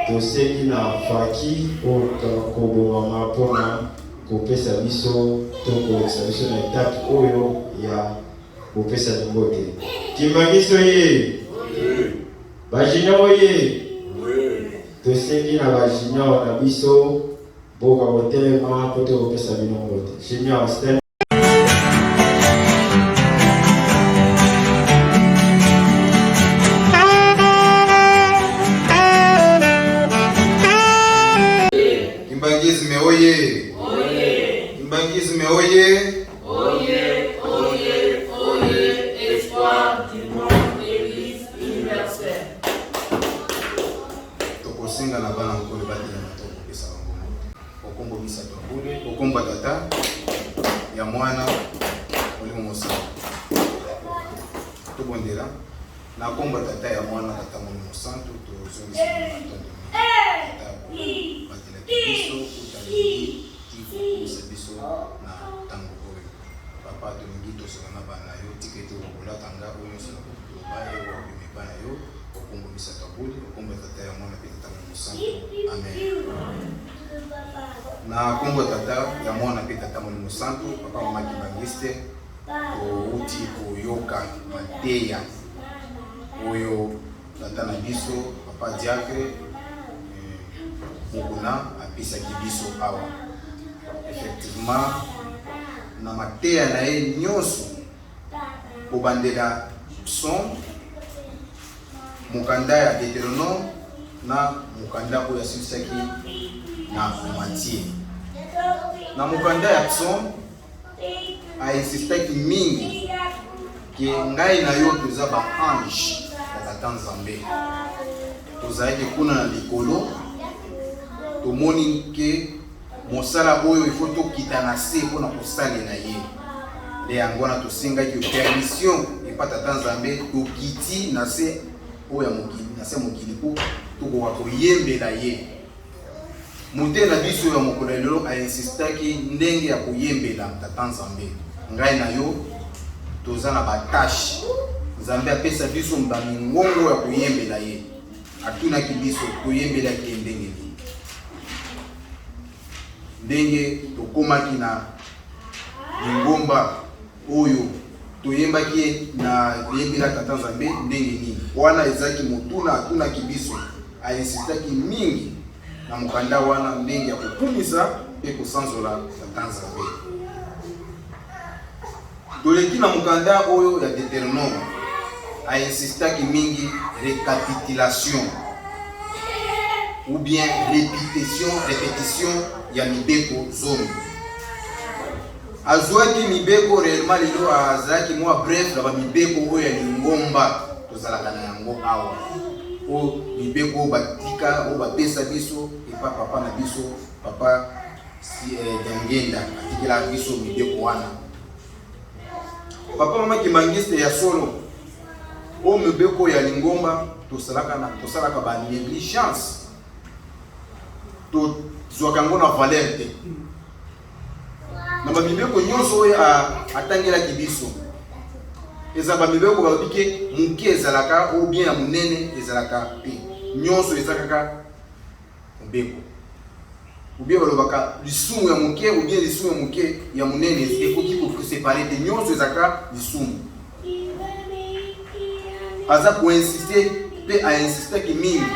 to seki na faki au ko bo mama pona kopesa biso to kolekisa biso na étape oyo ya kopesa limbote. Kimbangiso ye bajunior ye tosengi na bajunior na biso boka kotelema po to kopesa bino mbote. Junior stand. Kimbangisme oye. Kimbangisme oye. Oye, oye, oye, espoir du monde, Église universelle. Tokosenga na bana nkole batela matoko pesa wango. Okombo bisa tokule, okomba tata ya mwana oli momosa. Tobondela na komba tata ya mwana tata mo mosanto to zongi matondo. Batela kiso utali biso na tango oyo papa tolingi tosala na bana yo tikete okolata nga oyo nyonso na kobaye wabimi bana yo okombo misato abuli okombo tata ya mwana pe tata mosanto amen. Na kombo tata ya mwana pe tata mosanto papa mama Kimbangiste outi koyoka mateya oyo tata na biso papa diacre mokuna apisaki biso awa. Effectivement, na mateya na ye nyonso kobandela son mokanda ya Deutéronome na mokanda oyo asilisaki na Matthieu. Na mokanda ya son ainsistaki mingi ke ngai na yo toza ba ange ya tata Nzambe. Tozalaki kuna na likolo tomoni ke mosala oyo il faut tokita na se mpona kosalela ye. Nde yango wana tosengaki permission epa tata Nzambe tokiti na se oyo ya mokili na se mokili mpo tokoka koyembela ye. Mote na biso ya mokolo lelo ainsistaki ndenge ya koyembela tata Nzambe. Ngai na yo toza na batashe. Nzambe apesa biso bamingongo ya koyembela ye. Atunaki biso koyembelaki ndenge nini. Ndenge tokomaki na lingomba oyo toyembaki na yembela tata Nzambe ndenge nini. Wana ezaki motuna atunaki biso ainsistaki mingi na mokanda wana ndenge ya kokumisa pe kosanzola tata Nzambe. Toleki na mokanda oyo ya Deutéronome ainsistaki mingi récapitulation ou bien répétition ya mibeko zomi. Azwaki mibeko réellement lelo azaki mwa bref na ba mibeko oyo ya lingomba tozalaka na yango awa. O mibeko batika o bapesa biso epa papa na biso papa si Dangenda atikela biso mibeko wana. Papa mama Kimbangiste ya solo o mibeko ya lingomba tosalaka ba négligence to zwaka ngona valeur te. Na ba mibeko nyonso oyo atangelaki biso eza ba mibeko babike muke ezalaka ou bien ya munene ezalaka pe. nyonso eza kaka mbeko. Ou bien balobaka lisumu ya moke ou bien lisumu ya moke ya munene ekoki ko séparer te nyonso eza kaka lisumu. Aza ko insister pe a insister ki mingi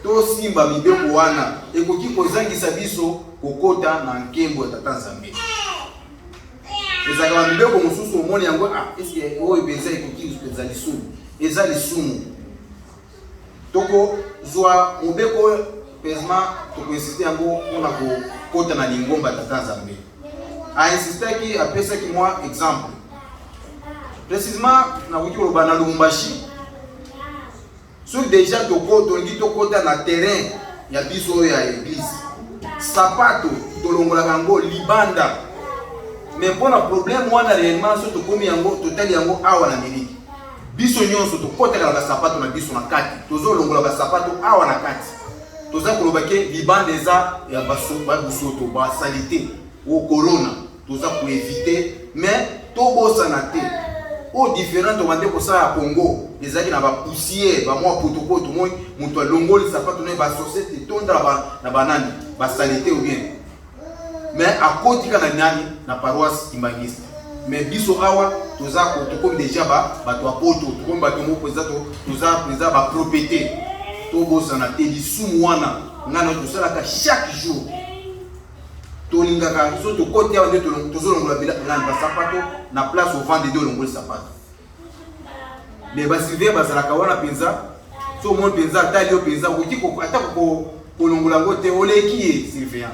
to simba mibeko wana ekoki kozangisa biso kokota na nkembo ya Tata Nzambe. Ezaka mibeko mosusu omoni yango eske oyo penza ekoki kozala lisumu. Eza lisumu. Toko zwa mobeko pezma toko insister yango mpona kokota na lingomba ya Tata Nzambe. A insister ki apesa ki moi exemple. Précisément na wiki koloba na Lubumbashi. Soki déjà tokota na terrain ya biso ya église. Sapato tolongola yango libanda. Mais mpona problème wana réellement so tokomi yango totali yango awa na Amerika. Biso nyonso tokotaka na sapato na biso na kati. Tozolongola ba sapato awa na kati. Toza koloba ke libanda eza ya basoto ba salité o corona. Toza ko éviter mais tobosa na te. Au différent de mande ko sa Congo, ezaki na ba poussière, ba mwa potopoto moi muto alongoli sapato na ba société tonda na banani, ba salité ou bien. Mais à côté kana nani na paroisse Imbangiste. Mais biso awa toza ko to comme déjà ba to apoto, to comme ba to mo toza ba propriété. To bosa na te lisumu wana ngana to sala ka chaque jour. Tolingaka so to côté ande to zolongola bila ba sapato na place au vent de Dieu longola sapato. Mais ba Sylvain bazalaka wana penza so mon penza tali o penza uti ko atako ko longola ngote oleki Sylvain.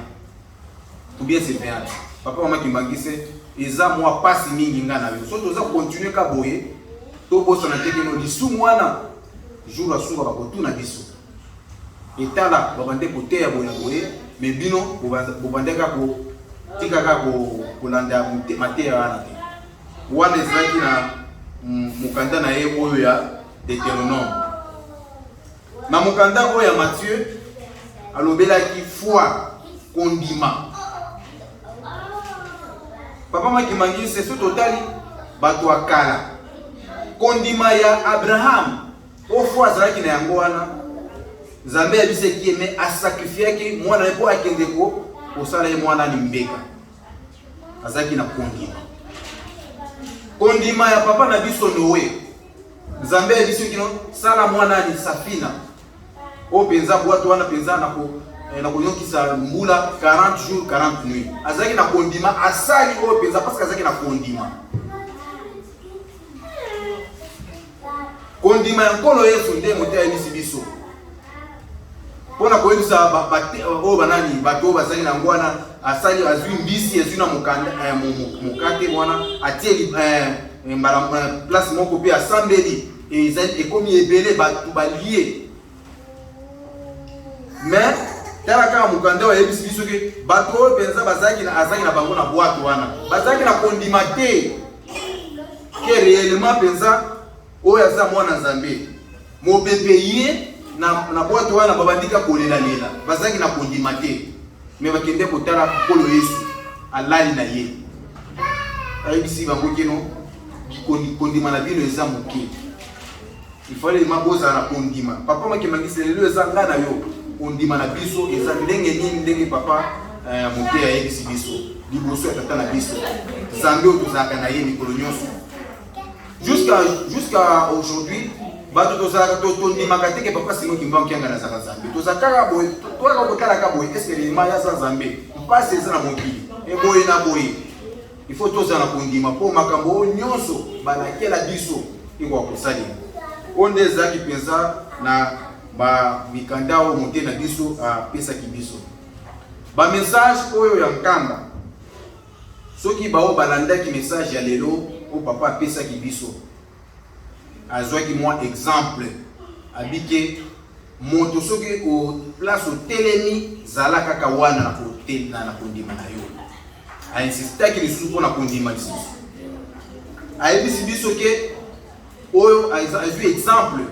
Ou bien Sylvain. Papa mama Kimbangise eza moi passe mingi ngana yo. So toza continuer ka boye to bosa na tekeno lisumu wana jour a soura ba kotuna biso. Etala babande kote ya boye mais bino bobandeka ko tikaka ko landa mateya wana te. Wana ezalaki na mukanda na ye oyo ya Deutéronome. Na mukanda oyo ya Matthieu alobelaki foi kondima. Papa Makimangise so totali bato akala. Kondima ya Abraham o foi azalaki na yango wana. Nzambe abiseki mais a sacrifié mwana ne po akende ko osala ye mwana ni mbeka. Azaki na kondima. Kondima ya papa na biso Noé. Nzambe abiseki no sala mwana ni safina. O penza bwato wana penza na konyokisa mbula 40 jours 40 nuits. Azaki na kondima asali o penza parce que azaki na kondima. Kondima ya nkolo Yesu nde motea ebisi biso. Pona koyebisa o banani bato bazali na ngwana asali azwi mbisi azwi na mukanda mukate mwana atie mbala place moko pe asambeli ezali ekomi ebele bato balie. Mais tala kama mukanda wa yebisi biso ke bato penza bazaki na azali na bango na bwato wana bazaki na kondima te ke réellement penza oyo aza mwana Nzambe mo bébé na bwato wana babandika kolela lela bazangi na kondima te mais bakende kotala kolo Yesu alali na ye ayibisi bango keno kondima na bino eza moke il fallait maboza na kondima papa Makimangise lelo eza ngana yo kondima na biso eza ndenge nini ndenge papa moke ayibisi biso liboso ya Tata na biso Nzambe otozaka na ye mikolo nyonso jusqu'à aujourd'hui bato tozalaka tondimaka te ke papa Simon Kimbangu yanga na zaka Nzambe tozakaka boye toyaka kotalaka boye est-ce que lema ya za Nzambe mpasi eza na mokili eboye na boye il faut tozala kondima mpo makambo oyo nyonso balakela biso ikoka kosalela oyo nde ezalaki mpenza na bamikanda oyo mote na biso apesaki biso bamessage oyo ya nkamba soki bao balandaki message ya lelo oyo papa apesaki biso azwaki moi exemple abike moto soki o place o telemi zala kaka wana na hotel na kondima na yo a insistaki lisusu mpona kondima lisusu ayebisi biso ke oyo azwi exemple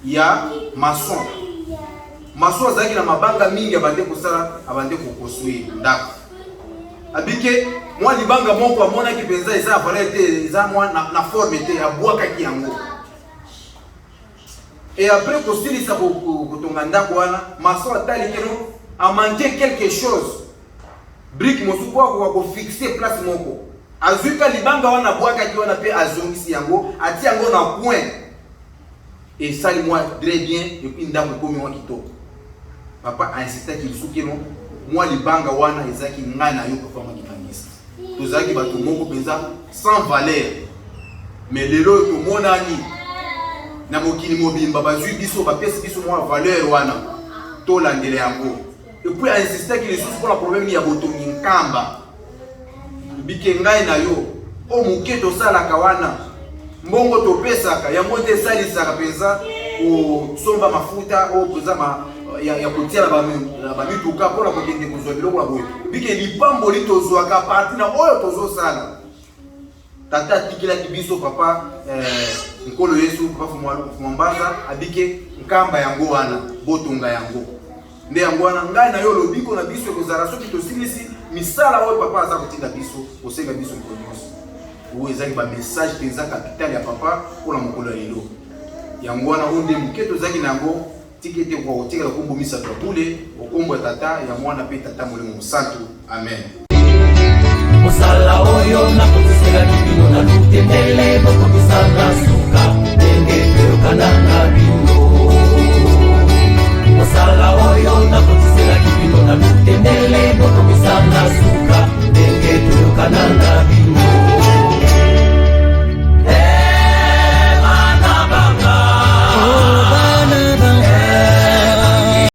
ya maçon azalaki na mabanga mingi abande kosala abande kokonstruire ndako abike mwa libanga moko amonaki mpenza eza appareil te eza mwa na forme te abwakaki yango Et après kosilisa kotonga ndako wana maso atali keno a manqué quelque chose. Brique mosuku ko fixer place moko. Azuka libanga wana bwaka ki wana pe azongisi yango, ati yango na point. Et ça moi très bien et puis ndako komi wa kitoko. Papa a insisté qu'il souki non moi libanga wana ezaki ngai na yo papa makimangisa. Tozaki bato moko penza sans valeur. Mais lelo to monani na mokili mobimba bazui biso bapesi biso mwa valeur wana to landele yango. Et puis a insisté qu'il sous pour la problème ya botongi nkamba. Bike ngai na yo o muketo sala kawana mbongo to pesaka ya mote sali saka penza o somba mafuta o pesa ya kotia la ba mituka pour la kokende kozwa biloko la boye. Bike lipambo litozwa ka parti na oyo tozo sala. Tata tikila kibiso papa nkolo Yesu papa fumambaza abike nkamba yango wana botonga yango nde yango wana ngai na yo lobiko na biso kozala soki tosilisi misala oyo papa aza kotinda biso kosenga biso produce oyo ezali ba message penza capital ya papa mpona mokolo ya lelo yango wana oyo nde moke tozalaki na yango tikete kwa kotikala kombo misato ya bule okombo ya tata ya mwana mpe tata molimo mosantu amen. Mosala oyo na kotisela kibino na lutendele boko misala suka ndenge kanda